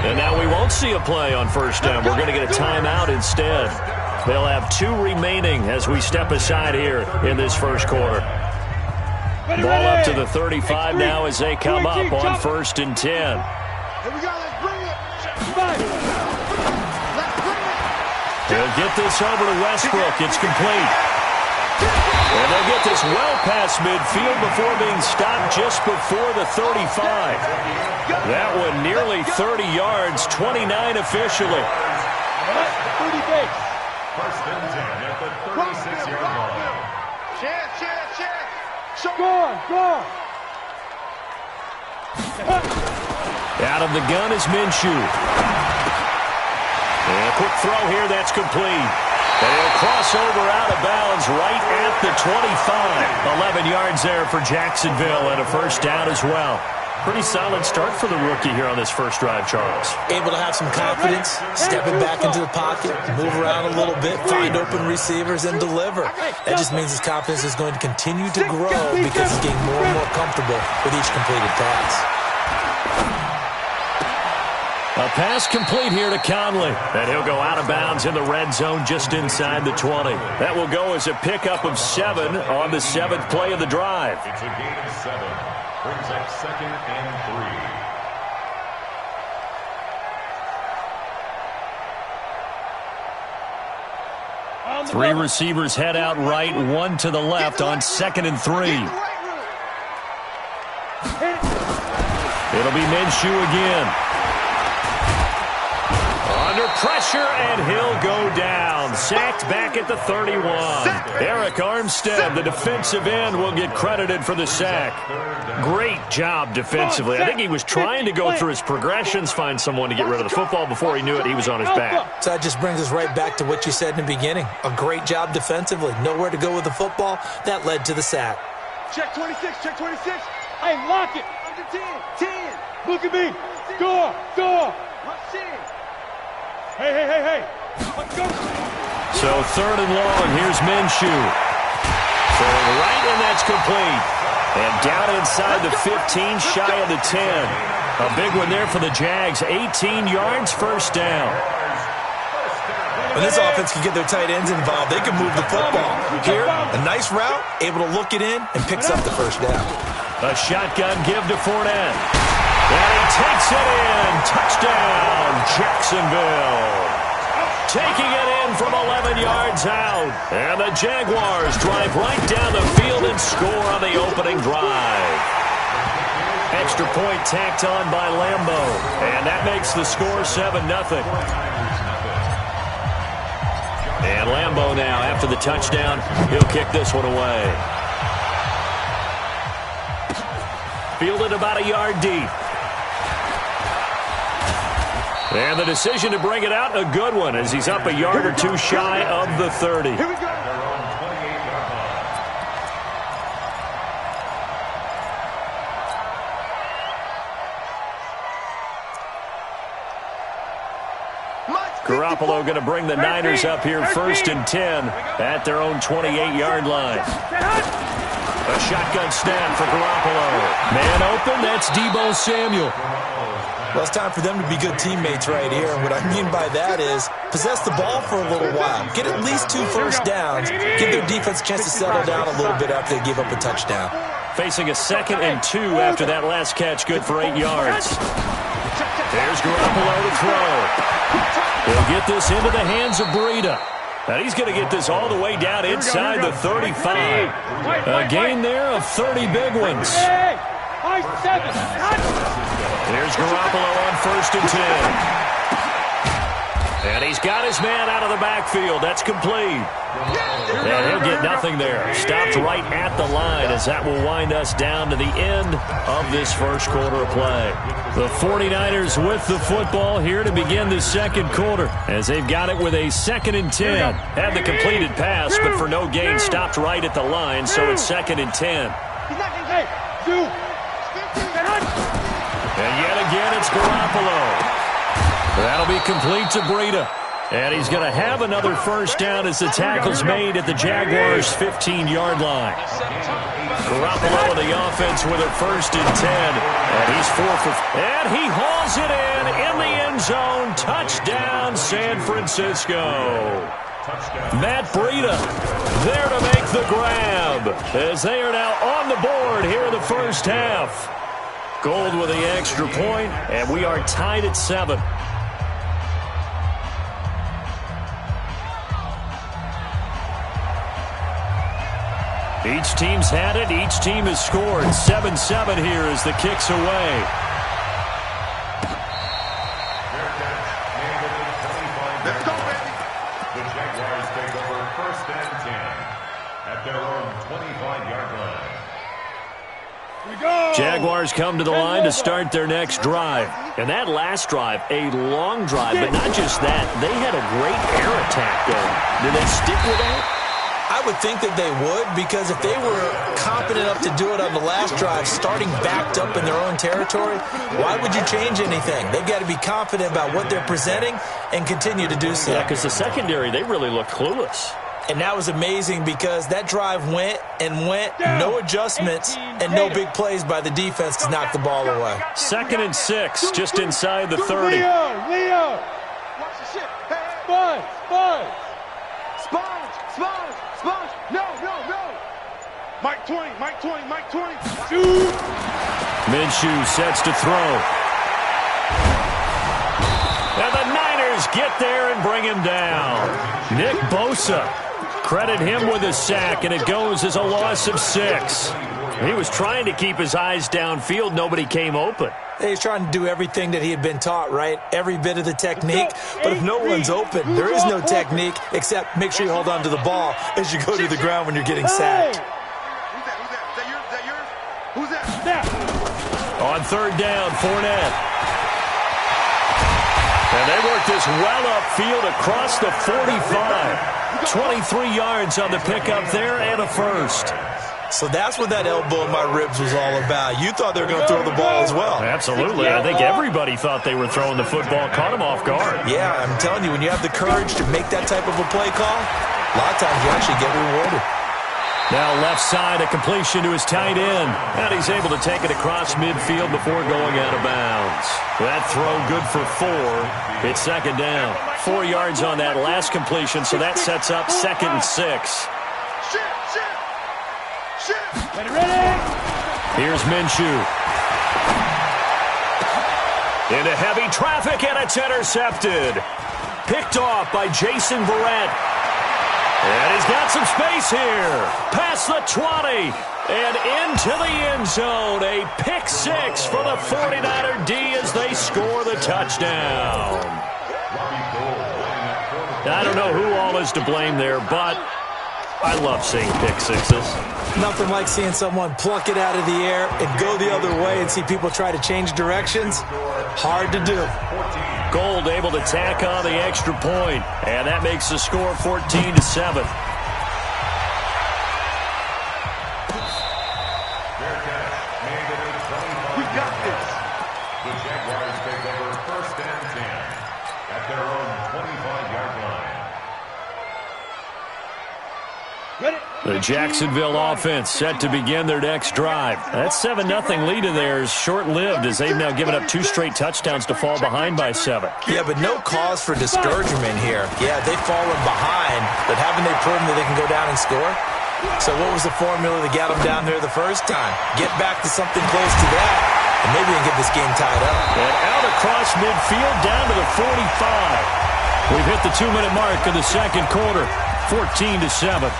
And now we won't see a play on first down. We're going to get a timeout instead. They'll have 2 remaining as we step aside here in this first quarter. Ball up to the 35 now as they come up on 1st and 10. Here we go, let's bring it. They'll get this over to Westbrook. It's complete. And they'll get this well past midfield before being stopped just before the 35. That one nearly 30 yards, 29 officially. 30 base. 1st and 10 at the 36-yard line. Chance. Go on. Out of the gun is Minshew. And a quick throw here, that's complete. And he'll cross over out of bounds right at the 25. 11 yards there for Jacksonville and a first down as well. Pretty solid start for the rookie here on this first drive, Charles. Able to have some confidence, stepping back into the pocket, move around a little bit, find open receivers, and deliver. That just means his confidence is going to continue to grow because he's getting more and more comfortable with each completed pass. A pass complete here to Conley. And he'll go out of bounds in the red zone just inside the 20. That will go as a pickup of 7 on the 7th play of the drive. It's a gain of 7. Brings up 2nd and 3. 3 receivers head out right, 1 to the left on 2nd and 3. It'll be Minshew again. Under pressure, and he'll go down. Sacked back at the 31. Eric Armstead, the defensive end, will get credited for the sack. Great job defensively. I think he was trying to go through his progressions, find someone to get rid of the football. Before he knew it, he was on his back. So that just brings us right back to what you said in the beginning. A great job defensively. Nowhere to go with the football. That led to the sack. Check 26. Hey, lock it. Under 10. Look at me. Go. Rush in. Hey. Let's go. So 3rd and long, here's Minshew. Throwing right, and that's complete. And down inside the 15, shy of the 10. A big one there for the Jags. 18 yards, first down. When this offense can get their tight ends involved, they can move the football. Here, a nice route, able to look it in, and picks up the first down. A shotgun give to Fournette. And he takes it in. Touchdown, Jacksonville. Taking it in from 11 yards out. And the Jaguars drive right down the field and score on the opening drive. Extra point tacked on by Lambo. And that makes the score 7-0. And Lambo now, after the touchdown, he'll kick this one away. Fielded about a yard deep. And the decision to bring it out, a good one, as he's up a yard or two shy of the 30. Here we go. Garoppolo going to bring the Niners up here 1st and 10 at their own 28-yard line. A shotgun snap for Garoppolo. Man open, that's Deebo Samuel. Well, it's time for them to be good teammates right here. And what I mean by that is possess the ball for a little while. Get at least 2 first downs. Give their defense a chance to settle down a little bit after they give up a touchdown. Facing a 2nd and 2 after that last catch, good for 8 yards. There's Garoppolo to throw. He'll get this into the hands of Breida. And he's going to get this all the way down inside the 35. A gain there of 30 big ones. There's Garoppolo on 1st and 10. And he's got his man out of the backfield. That's complete. And he'll get nothing there. Stopped right at the line as that will wind us down to the end of this first quarter of play. The 49ers with the football here to begin the second quarter as they've got it with a 2nd and 10. Had the completed pass, but for no gain, stopped right at the line, so it's 2nd and 10. And yet again, it's Garoppolo. That'll be complete to Breida. And he's going to have another first down as the tackle's made at the Jaguars' 15-yard line. Garoppolo and the offense with a 1st and 10. And he's 4 for... And he hauls it in the end zone. Touchdown, San Francisco. Matt Breida there to make the grab as they are now on the board here in the first half. Gold with the extra point, and we are tied at 7. Each team's had it. Each team has scored. 7-7 here as the kick's away. Let's go, baby. The Jaguars take over 1st and 10 at their own 25-yard line. Jaguars come to the line to start their next drive. And that last drive, a long drive, but not just that. They had a great air attack going. Did they stick with that? I would think that they would, because if they were competent enough to do it on the last drive, starting backed up in their own territory, why would you change anything? They've got to be confident about what they're presenting and continue to do so. Yeah, because the secondary, they really looked clueless. And that was amazing because that drive went and went, no adjustments, and no big plays by the defense to knock the ball away. 2nd and 6, just inside the 30. Leo! Watch the shit. Hey, Sponge! No! Mike 20. Shoot! Minshew sets to throw. And the Niners get there and bring him down. Nick Bosa, credit him with a sack, and it goes as a loss of 6. He was trying to keep his eyes downfield. Nobody came open. He's trying to do everything that he had been taught, right? Every bit of the technique. But if no one's open, there is no technique except make sure you hold on to the ball as you go to the ground when you're getting sacked. Who's that? On 3rd down, Fournette. And they work this well upfield across the 45. 23 yards on the pickup there and a first. So that's what that elbow in my ribs was all about. You thought they were going to throw the ball as well. Absolutely. I think everybody thought they were throwing the football. Caught him off guard. Yeah, I'm telling you, when you have the courage to make that type of a play call, a lot of times you actually get rewarded. Now left side, a completion to his tight end. And he's able to take it across midfield before going out of bounds. That throw good for 4. It's 2nd down. 4 yards on that last completion, so that sets up 2nd and 6. Here's Minshew. Into heavy traffic, and it's intercepted. Picked off by Jason Verrett. And he's got some space here. Past the 20. And into the end zone. A pick 6 for the 49er D as they score the touchdown. I don't know who all is to blame there, but I love seeing pick sixes. Nothing like seeing someone pluck it out of the air and go the other way and see people try to change directions. Hard to do. Gold able to tack on the extra point, and that makes the score 14-7. We got this. The Jaguars take over 1st and 10 at their own 25-yard line. The Jacksonville offense set to begin their next drive. That 7-0 lead of theirs short-lived as they've now given up 2 straight touchdowns to fall behind by 7. Yeah, but no cause for discouragement here. Yeah, they've fallen behind, but haven't they proven that they can go down and score? So what was the formula that got them down there the first time? Get back to something close to that, and maybe they can get this game tied up. And out across midfield down to the 45. We've hit the 2-minute mark of the second quarter, 14-7.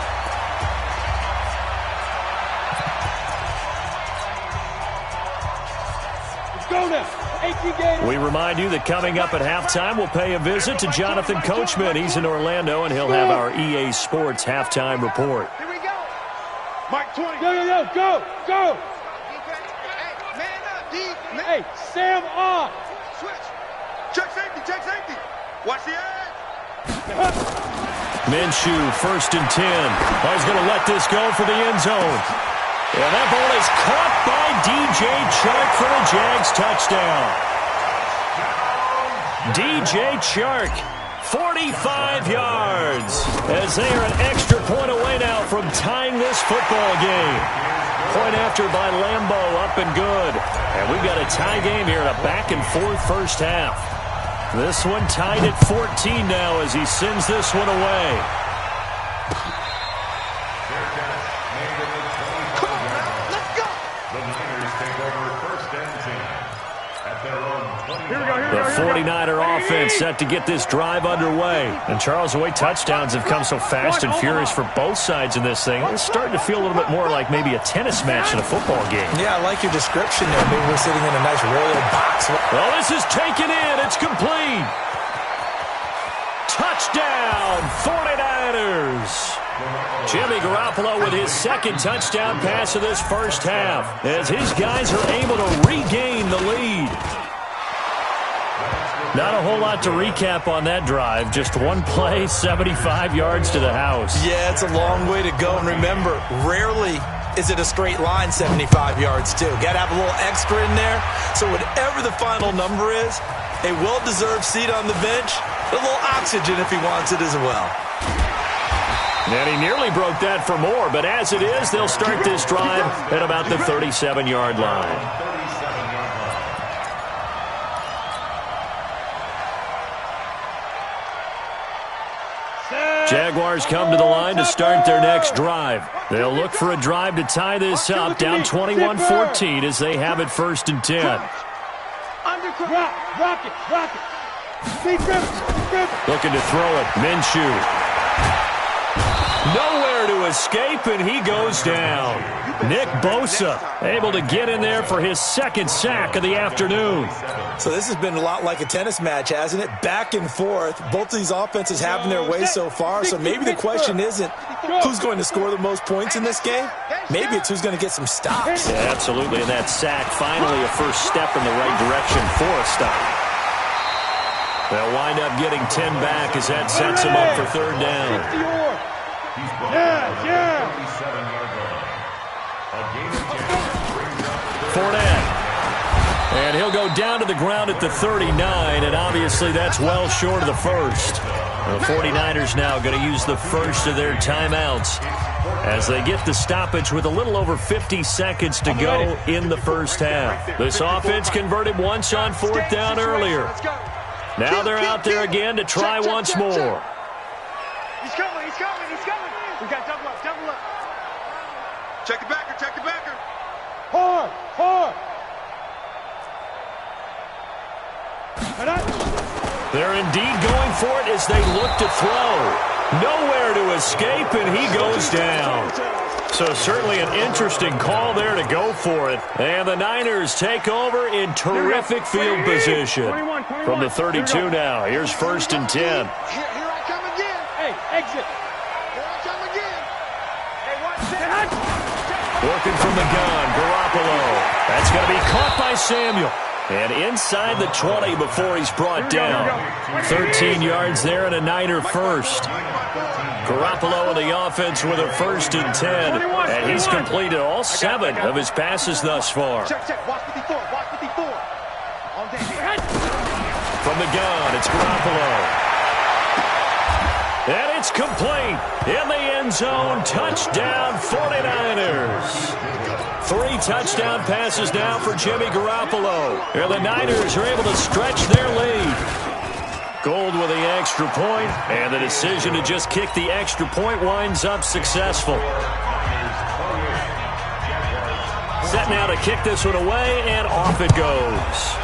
We remind you that coming up at halftime, we'll pay a visit to Jonathan Coachman. He's in Orlando, and he'll have our EA Sports halftime report. Here we go. Mark 20. Go. Hey, man up, D. Man. Hey, Sam off. Switch. Check safety. Watch the edge. Minshew, 1st and 10. Oh, he's going to let this go for the end zone. And that ball is caught by DJ Chark for the Jags touchdown. DJ Chark, 45 yards, as they are an extra point away now from tying this football game. Point after by Lambeau, up and good. And we've got a tie game here in a back-and-forth first half. This one tied at 14 now as he sends this one away. The 49er offense set to get this drive underway. And Charles, the way touchdowns have come so fast and furious for both sides in this thing, it's starting to feel a little bit more like maybe a tennis match in a football game. Yeah, I like your description there. Maybe we're sitting in a nice royal box. Well, this is taken in. It's complete. Touchdown, 49ers. Jimmy Garoppolo with his second touchdown pass of this first half as his guys are able to regain the lead. Not a whole lot to recap on that drive. Just one play, 75 yards to the house. Yeah, it's a long way to go. And remember, rarely is it a straight line 75 yards, too. Got to have a little extra in there. So whatever the final number is, a well-deserved seat on the bench, a little oxygen if he wants it as well. And he nearly broke that for more, but as it is, they'll start this drive at about the 37-yard line. Jaguars come to the line to start their next drive. They'll look for a drive to tie this up, down 21-14 as they have it 1st and 10. Rock it. Looking to throw it. Minshew. Nowhere to escape, and he goes down. Nick Bosa able to get in there for his second sack of the afternoon. So this has been a lot like a tennis match, hasn't it? Back and forth. Both of these offenses having their way so far. So maybe the question isn't who's going to score the most points in this game. Maybe it's who's going to get some stops. Yeah, absolutely. And that sack, finally a first step in the right direction for a stop. They'll wind up getting 10 back as that sets them up for 3rd down. Fournette. And he'll go down to the ground at the 39, and obviously that's well short of the first. The 49ers now going to use the first of their timeouts as they get the stoppage with a little over 50 seconds to go in the first half. This offense converted once on 4th down earlier. Now they're out there again to try once more. He's coming. We got double up. Check the backer. Hard. They're indeed going for it as they look to throw. Nowhere to escape, and he goes down. So certainly an interesting call there to go for it. And the Niners take over in terrific field position. From the 32 now, here's 1st and 10. Here I come again. Hey, exit. Here I come again. Hey, watch that. Working from the gun, Garoppolo. That's going to be caught by Samuel. And inside the 20 before he's brought down. 13 yards there and a Niner first. Garoppolo in the offense with a 1st and 10. And he's completed all 7 of his passes thus far. Check. Watch 54. From the gun, it's Garoppolo. And it's complete. In the end zone, touchdown 49ers. 3 touchdown passes now for Jimmy Garoppolo. And the Niners are able to stretch their lead. Gold with the extra point, and the decision to just kick the extra point winds up successful. Set now to kick this one away, and off it goes.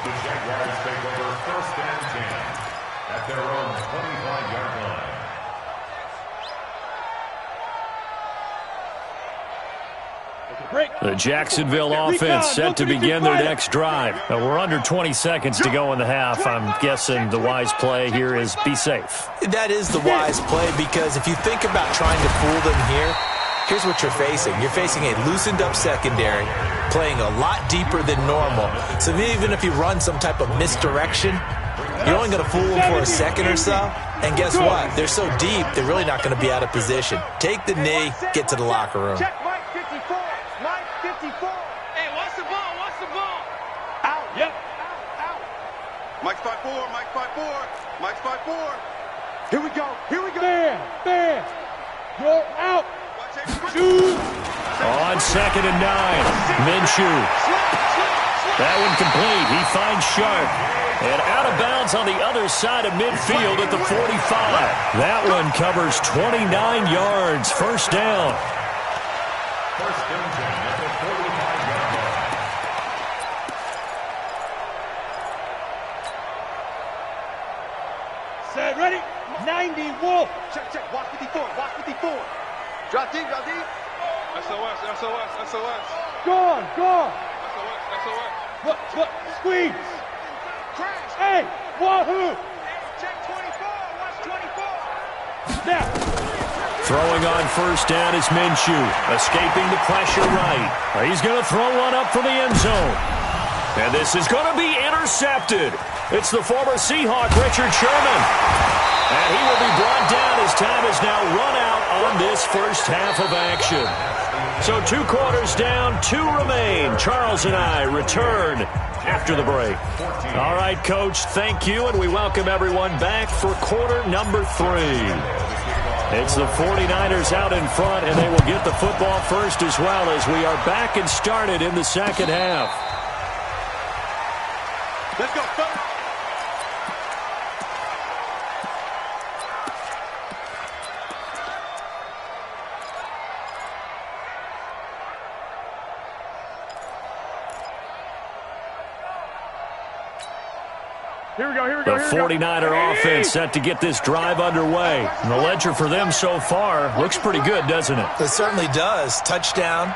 The Jaguars take over 1st and 10 at their own 25-yard line. The Jacksonville offense set to begin their next drive. We're under 20 seconds to go in the half. I'm guessing the wise play here is be safe. That is the wise play, because if you think about trying to fool them here, here's what you're facing. You're facing a loosened up secondary, playing a lot deeper than normal. So even if you run some type of misdirection, you're only going to fool them for a second or so. And guess what? They're so deep, they're really not going to be out of position. Take the knee, get to the locker room. Check Mike 54. Mike 54. Hey, watch the ball. Watch the ball. Out. Yep. Out. Mike's 5-4. Mike's 5-4. Mike's 5-4. Here we go. Here we go. Bam. Go out. On 2nd and 9, Minshew. That one complete. He finds Sharp. And out of bounds on the other side of midfield at the 45. That one covers 29 yards. First down. 1st and 10 at the 45-yard line. Set, ready? 90, Wolf. Check. Watch 54. Watch 54. Drop deep. SOS. Go on. SOS. Look, squeeze. Crash. Hey, wahoo. Check 24. Watch 24. Now. Throwing on first down is Minshew. Escaping the pressure right. He's going to throw one up for the end zone. And this is going to be intercepted. It's the former Seahawk, Richard Sherman. And he will be brought down as time is now run out on this first half of action. So 2 quarters down, 2 remain. Charles and I return after the break. All right, Coach, thank you, and we welcome everyone back for quarter number 3. It's the 49ers out in front, and they will get the football first as well as we are back and started in the second half. Let's go, folks. Here we go. The 49er offense set to get this drive underway. And the ledger for them so far looks pretty good, doesn't it? It certainly does. Touchdown.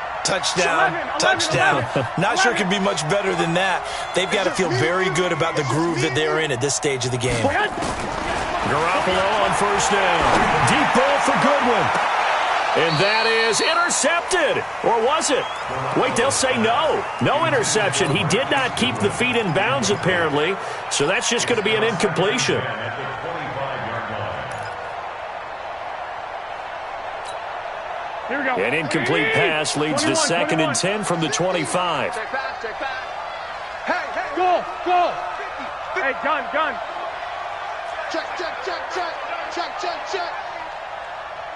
Not sure it could be much better than that. They've got to feel very good about the groove that they're in at this stage of the game. Garoppolo on first down. Deep ball for Goodwin. And that is intercepted. Or was it? Wait, they'll say no. No interception. He did not keep the feet in bounds, apparently. So that's just going to be an incompletion. Here we go. An incomplete pass leads to 2nd and 10 from the 25. Check back. Hey. Go. Hey, gun. Check.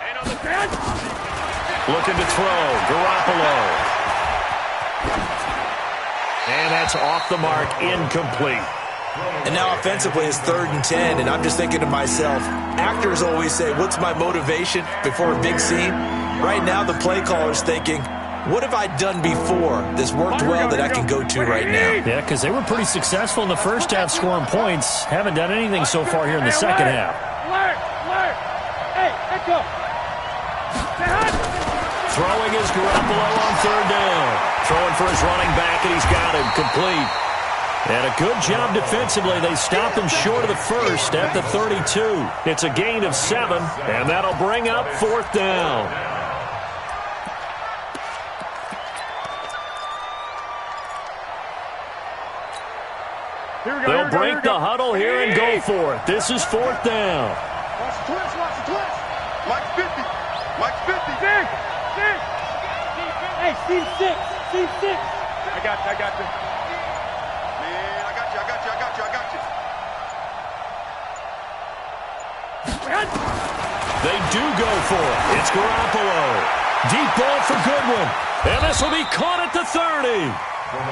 And on the ground. Looking to throw. Garoppolo. And that's off the mark. Incomplete. And now offensively it's 3rd and 10, and I'm just thinking to myself, actors always say, what's my motivation before a big scene? Right now the play caller's thinking, what have I done before that's worked well that I can go to right now? Yeah, because they were pretty successful in the first half scoring points. Haven't done anything so far here in the second half. Alert. Hey, let's go. Throwing is Garoppolo on 3rd down. Throwing for his running back, and he's got him complete. And a good job defensively. They stopped him short of the first at the 32. It's a gain of 7, and that'll bring up 4th down. They'll break the huddle here and go for it. This is 4th down. Watch the twist. Mike's 50. Hey, C6. I got you. They do go for it. It's Garoppolo. Deep ball for Goodwin. And this will be caught at the 30.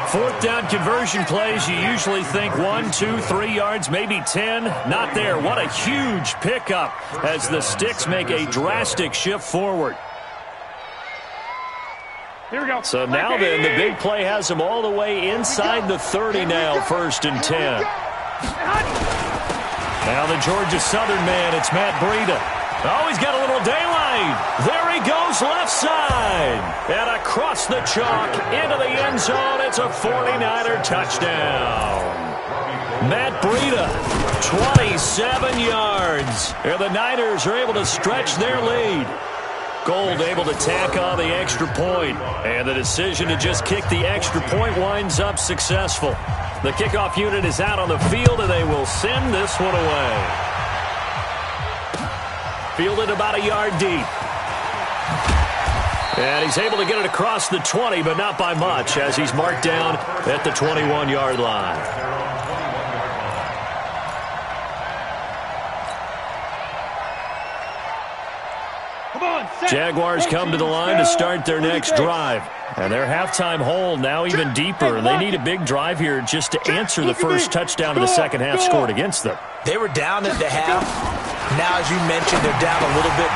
Fourth down conversion plays, you usually think 1, 2, 3 yards, maybe 10. Not there. What a huge pickup as the Sticks make a drastic shift forward. Here we go. So now then, the big play has them all the way inside the 30 now, 1st and 10. Now the Georgia Southern man, it's Matt Breida. Oh, he's got a little daylight. There he goes, left side. And across the chalk into the end zone. It's a 49er touchdown. Matt Breida, 27 yards. And the Niners are able to stretch their lead. Gold able to tack on the extra point. And the decision to just kick the extra point winds up successful. The kickoff unit is out on the field, and they will send this one away. Fielded about a yard deep. And he's able to get it across the 20, but not by much, as he's marked down at the 21-yard line. Jaguars come to the line to start their next drive. And their halftime hole now even deeper. And they need a big drive here just to answer the first touchdown of the second half scored against them. They were down at the half. Now, as you mentioned, they're down a little bit.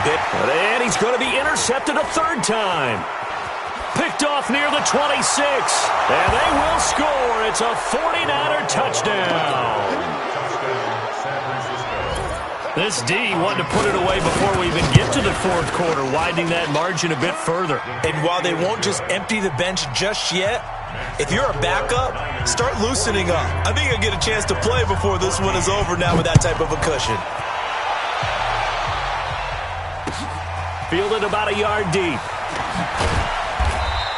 And he's going to be intercepted a third time. Picked off near the 26. And they will score. It's a 49er touchdown. This D wanted to put it away before we even get to the fourth quarter, widening that margin a bit further. And while they won't just empty the bench just yet, if you're a backup, start loosening up. I think you'll get a chance to play before this one is over now with that type of a cushion. Fielded about a yard deep.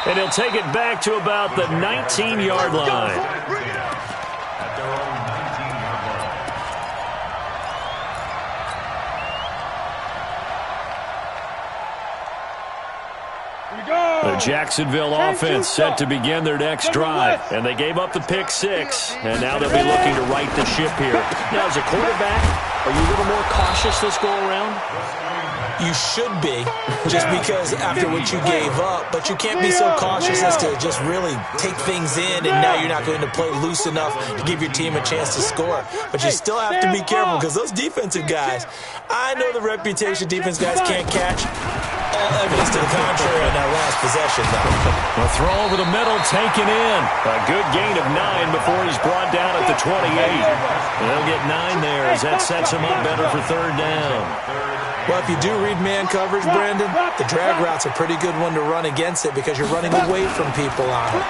And he'll take it back to about the 19-yard line. The Jacksonville offense set to begin their next drive. And they gave up the pick 6. And now they'll be looking to right the ship here. Now, as a quarterback, are you a little more cautious this go around? You should be, just because after what you gave up. But you can't be so cautious as to just really take things in, and now you're not going to play loose enough to give your team a chance to score. But you still have to be careful, because those defensive guys, I know the reputation defense guys can't catch. All evidence to the contrary on that last possession, though. A throw over the middle, taken in. A good gain of 9 before he's brought down at the 28. And they'll get 9 there as that sets him up better for third down. Well, if you do read man coverage, Brandon, the drag route's a pretty good one to run against it because you're running away from people on it.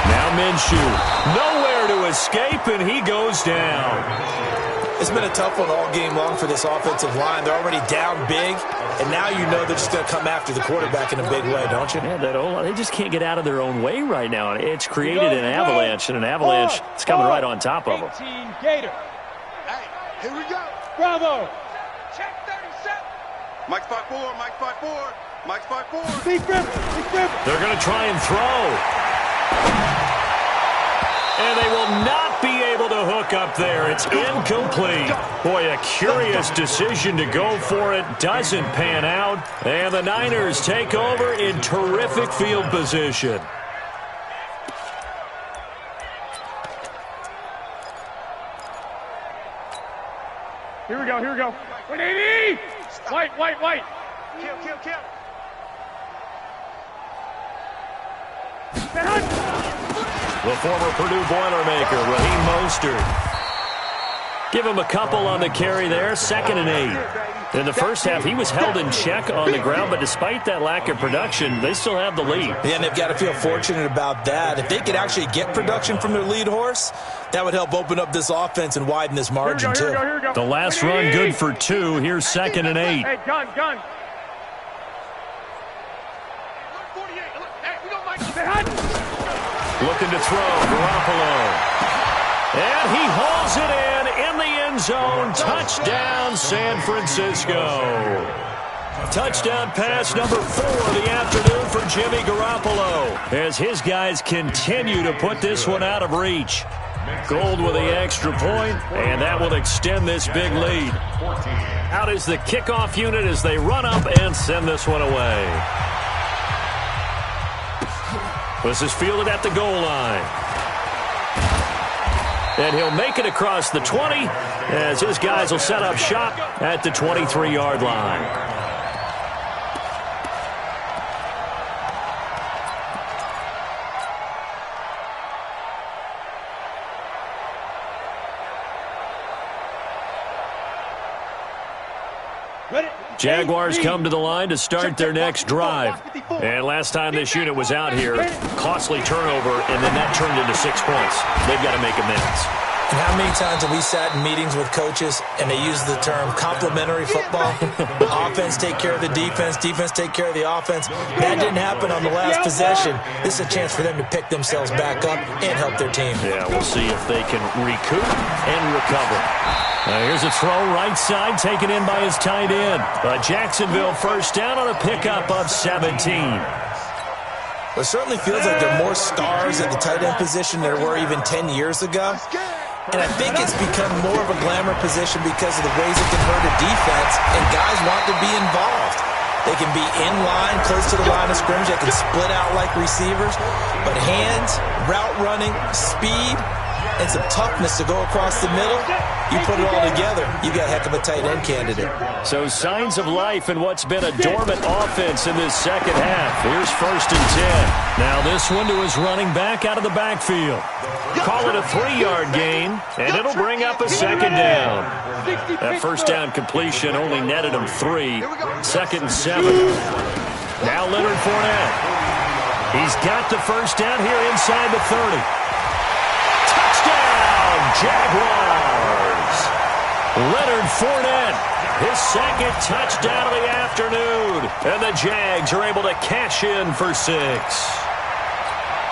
Now Minshew, nowhere to escape, and he goes down. It's been a tough one all game long for this offensive line. They're already down big, and now you know they're just going to come after the quarterback in a big way, don't you? Yeah, they just can't get out of their own way right now. It's created an avalanche, and an avalanche is coming right on top of them. 18 Gator. Hey, here we go. Bravo. Check 37. Mike 5-4, Mike 5-4, Mike 5-4. Big grip. They're going to try and throw. And they will not be able to hook up there. It's incomplete. Boy, a curious decision to go for it. Doesn't pan out. And the Niners take over in terrific field position. Here we go. 180. White. Kill. The former Purdue Boilermaker, Raheem Mostert. Give him a couple on the carry there, 2nd and 8. In the first half, he was held in check on the ground, but despite that lack of production, they still have the lead. Yeah, and they've got to feel fortunate about that. If they could actually get production from their lead horse, that would help open up this offense and widen this margin, too. Here we go. The last run good for 2. Here's 2nd and 8. Hey, gun. 48. Hey, we got Mike. Looking to throw, Garoppolo. And he hauls it in the end zone. Touchdown, San Francisco. Touchdown pass number 4 of the afternoon for Jimmy Garoppolo as his guys continue to put this one out of reach. Gold with the extra point, and that will extend this big lead. Out is the kickoff unit as they run up and send this one away. This is fielded at the goal line. And he'll make it across the 20 as his guys will set up shop at the 23-yard line. Jaguars come to the line to start their next drive. And last time this unit was out here, costly turnover, and then that turned into 6 points. They've got to make amends. And how many times have we sat in meetings with coaches and they use the term complementary football? Offense take care of the defense, defense take care of the offense. That didn't happen on the last possession. This is a chance for them to pick themselves back up and help their team. Yeah, we'll see if they can recoup and recover. Here's a throw right side taken in by his tight end. Jacksonville first down on a pickup of 17. It certainly feels like there are more stars at the tight end position than there were even 10 years ago. And I think it's become more of a glamour position because of the ways it can hurt a defense, and guys want to be involved. They can be in line, close to the line of scrimmage. They can split out like receivers. But hands, route running, speed, and some toughness to go across the middle, you put it all together, you got a heck of a tight end candidate. So signs of life in what's been a dormant offense in this second half. Here's 1st and 10. Now this one to his running back out of the backfield. Call it a 3-yard gain, and it'll bring up a 2nd down. That first down completion only netted him 3. 2nd and 7. Now Leonard Fournette. He's got the first down here inside the 30. Touchdown, Jaguars! Leonard Fournette, his 2nd touchdown of the afternoon. And the Jags are able to cash in for 6.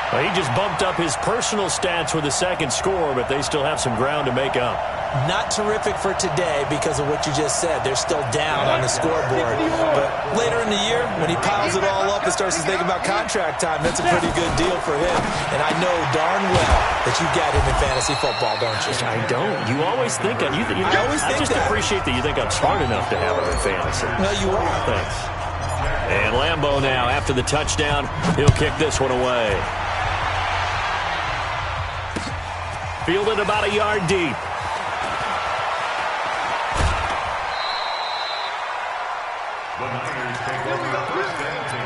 Well, he just bumped up his personal stats with the 2nd score, but they still have some ground to make up. Not terrific for today because of what you just said. They're still down on the scoreboard. But later in the year, when he piles it all up and starts to think about contract time, that's a pretty good deal for him. And I know darn well that you got him in fantasy football, don't you? I don't. You always think I just appreciate that you think I'm smart enough to have him in fantasy. No, you are. Thanks. And Lambeau now, after the touchdown, he'll kick this one away. Fielded about a yard deep. The Niners take over 1st and 10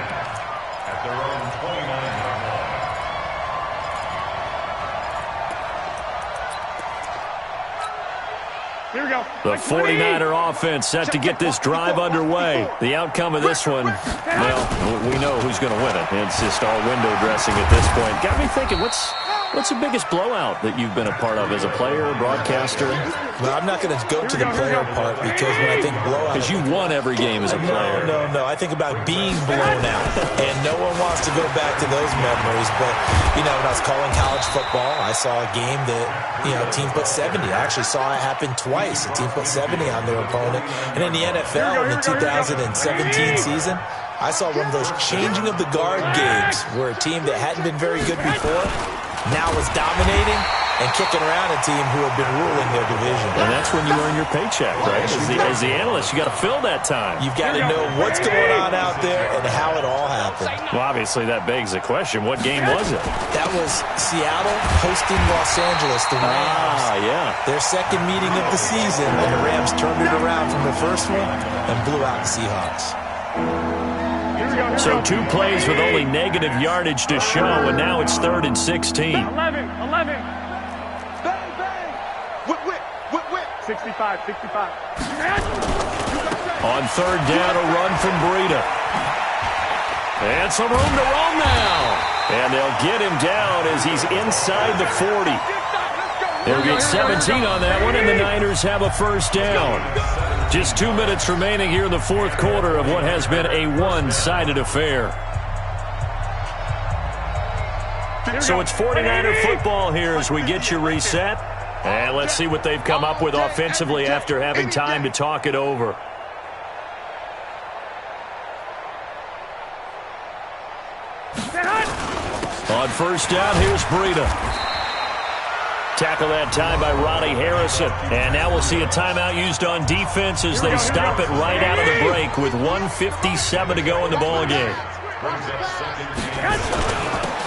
at their own 29-yard line. Here we go. The 49er offense set to get this drive underway. The outcome of this one, well, we know who's going to win it. It's just all window dressing at this point. Got me thinking, what's the biggest blowout that you've been a part of as a player, broadcaster? Well, I'm not going to go to the player part because when I think blowout... Because you won every game as a player. No. I think about being blown out, and no one wants to go back to those memories. But, when I was calling college football, I saw a game that, a team put 70. I actually saw it happen twice. A team put 70 on their opponent. And in the NFL, in the 2017 season, I saw one of those changing of the guard games where a team that hadn't been very good before now was dominating and kicking around a team who had been ruling their division. And that's when you earn your paycheck, right? As the analyst, you got to fill that time. You've got to know what's going on out there and how it all happened. Well, obviously, that begs the question, what game was it? That was Seattle hosting Los Angeles, the Rams. Yeah. Their 2nd meeting of the season, and the Rams turned it around from the first one and blew out the Seahawks. So 2 plays with only negative yardage to show, and now it's 3rd and 16. 11. Bang, bang. Whip. 65. On 3rd down, a run from Breida. And some room to roam now. And they'll get him down as he's inside the 40. They'll get 17 on that one, and the Niners have a first down. Just 2 minutes remaining here in the 4th quarter of what has been a one-sided affair. So it's 49er football here as we get you reset. And let's see what they've come up with offensively after having time to talk it over. On first down, here's Breida. tackle that time by Ronnie Harrison. And now we'll see a timeout used on defense as they stop it right out of the break with 1:57 to go in the ballgame.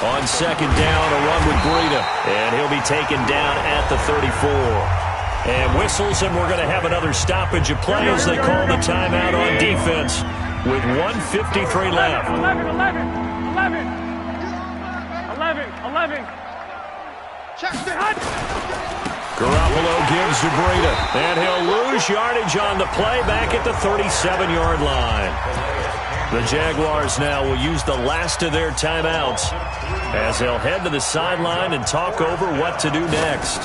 On second down, a run with Breida. And he'll be taken down at the 34. And whistles, and we're going to have another stoppage of play as they call the timeout on defense with 1:53 left. 11. Garoppolo gives to Breida, and he'll lose yardage on the play back at the 37-yard line. The Jaguars now will use the last of their timeouts as they'll head to the sideline and talk over what to do next.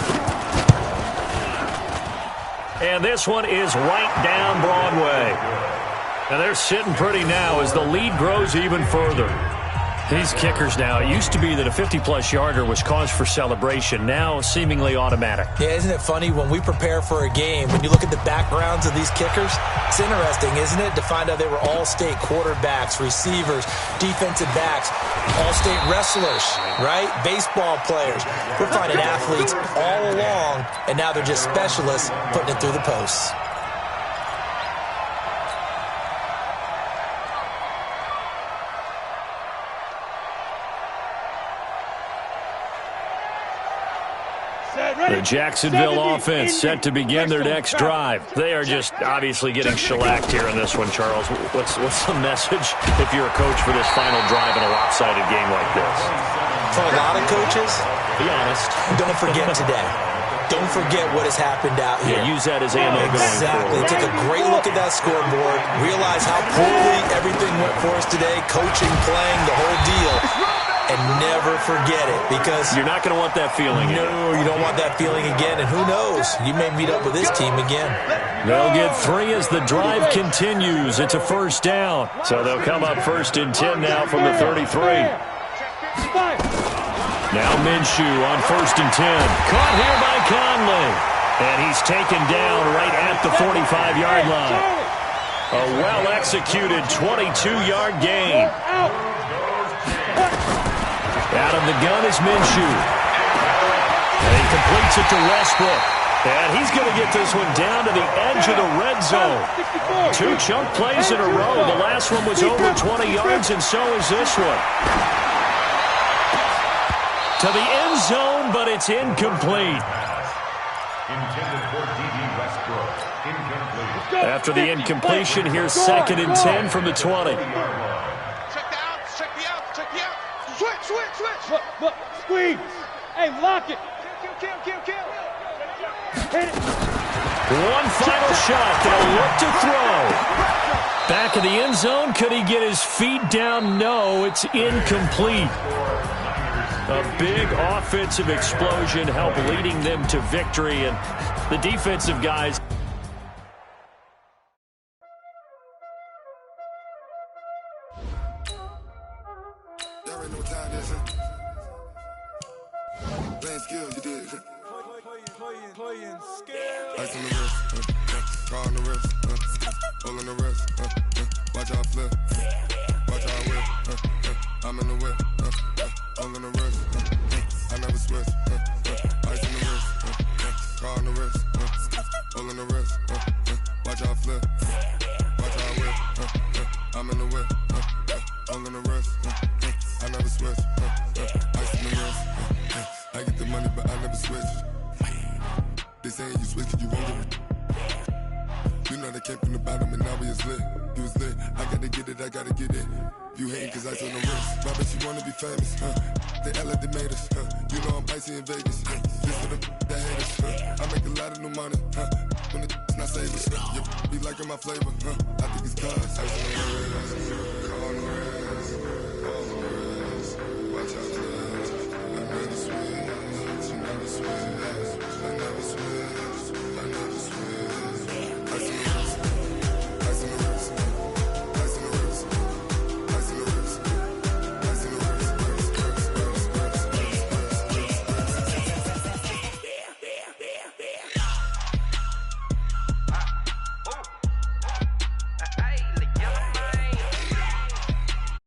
And this one is right down Broadway. And they're sitting pretty now as the lead grows even further. These kickers now, it used to be that a 50-plus yarder was cause for celebration. Now seemingly automatic. Yeah, isn't it funny when we prepare for a game, when you look at the backgrounds of these kickers, it's interesting, isn't it, to find out they were all-state quarterbacks, receivers, defensive backs, all-state wrestlers, right? Baseball players. We're finding athletes all along, and now they're just specialists putting it through the posts. The Jacksonville offense set to begin their next drive. They are just obviously getting shellacked here in this one, Charles. What's the message if you're a coach for this final drive in a lopsided game like this? For a lot of coaches, be honest, don't forget today. Don't forget what has happened out here. Yeah, use that as ammo going forward. Exactly. Take a great look at that scoreboard. Realize how poorly everything went for us today. Coaching, playing, the whole deal. And never forget it, because you're not going to want that feeling again. No, you don't want that feeling again. And who knows? You may meet up with this team again. They'll get 3 as the drive continues. It's a first down. So they'll come up 1st and 10 now from the 33. Now Minshew on 1st and 10. Caught here by Conley. And he's taken down right at the 45-yard line. A well-executed 22-yard gain. Out of the gun is Minshew. And he completes it to Westbrook. And he's going to get this one down to the edge of the red zone. 2 chunk plays in a row. The last one was over 20 yards, and so is this one. To the end zone, but it's incomplete. Intended for D.D. Westbrook. Incomplete. After the incompletion, here's 2nd and 10 from the 20. Look, squeeze. Hey, lock it. Kill. Hit it. One final shot. They'll look to throw. Back of the end zone. Could he get his feet down? No, it's incomplete. A big offensive explosion helped leading them to victory, and the defensive guys. Ice on the wrist, car on the wrist, all on the wrist, watch how I flip, watch how I whip, I'm in the whip, all on the wrist, I never switch, ice on the wrist, car on the wrist, all on the wrist, watch how I flip, watch how I whip, I'm in the whip, all on the wrist, I never switch, ice on the wrist, I get the money but I never switch. They saying you switch it, you won't get it. You know they came from the bottom and now we is lit. You was lit, I gotta get it. You hating cause ice on the wrist. My bitch, you wanna be famous, They act like they made us, You know I'm icy in Vegas, This for the that hate us, I make a lot of new money, When it's not savers, you be liking my flavor, I think it's cause ice on the wrist.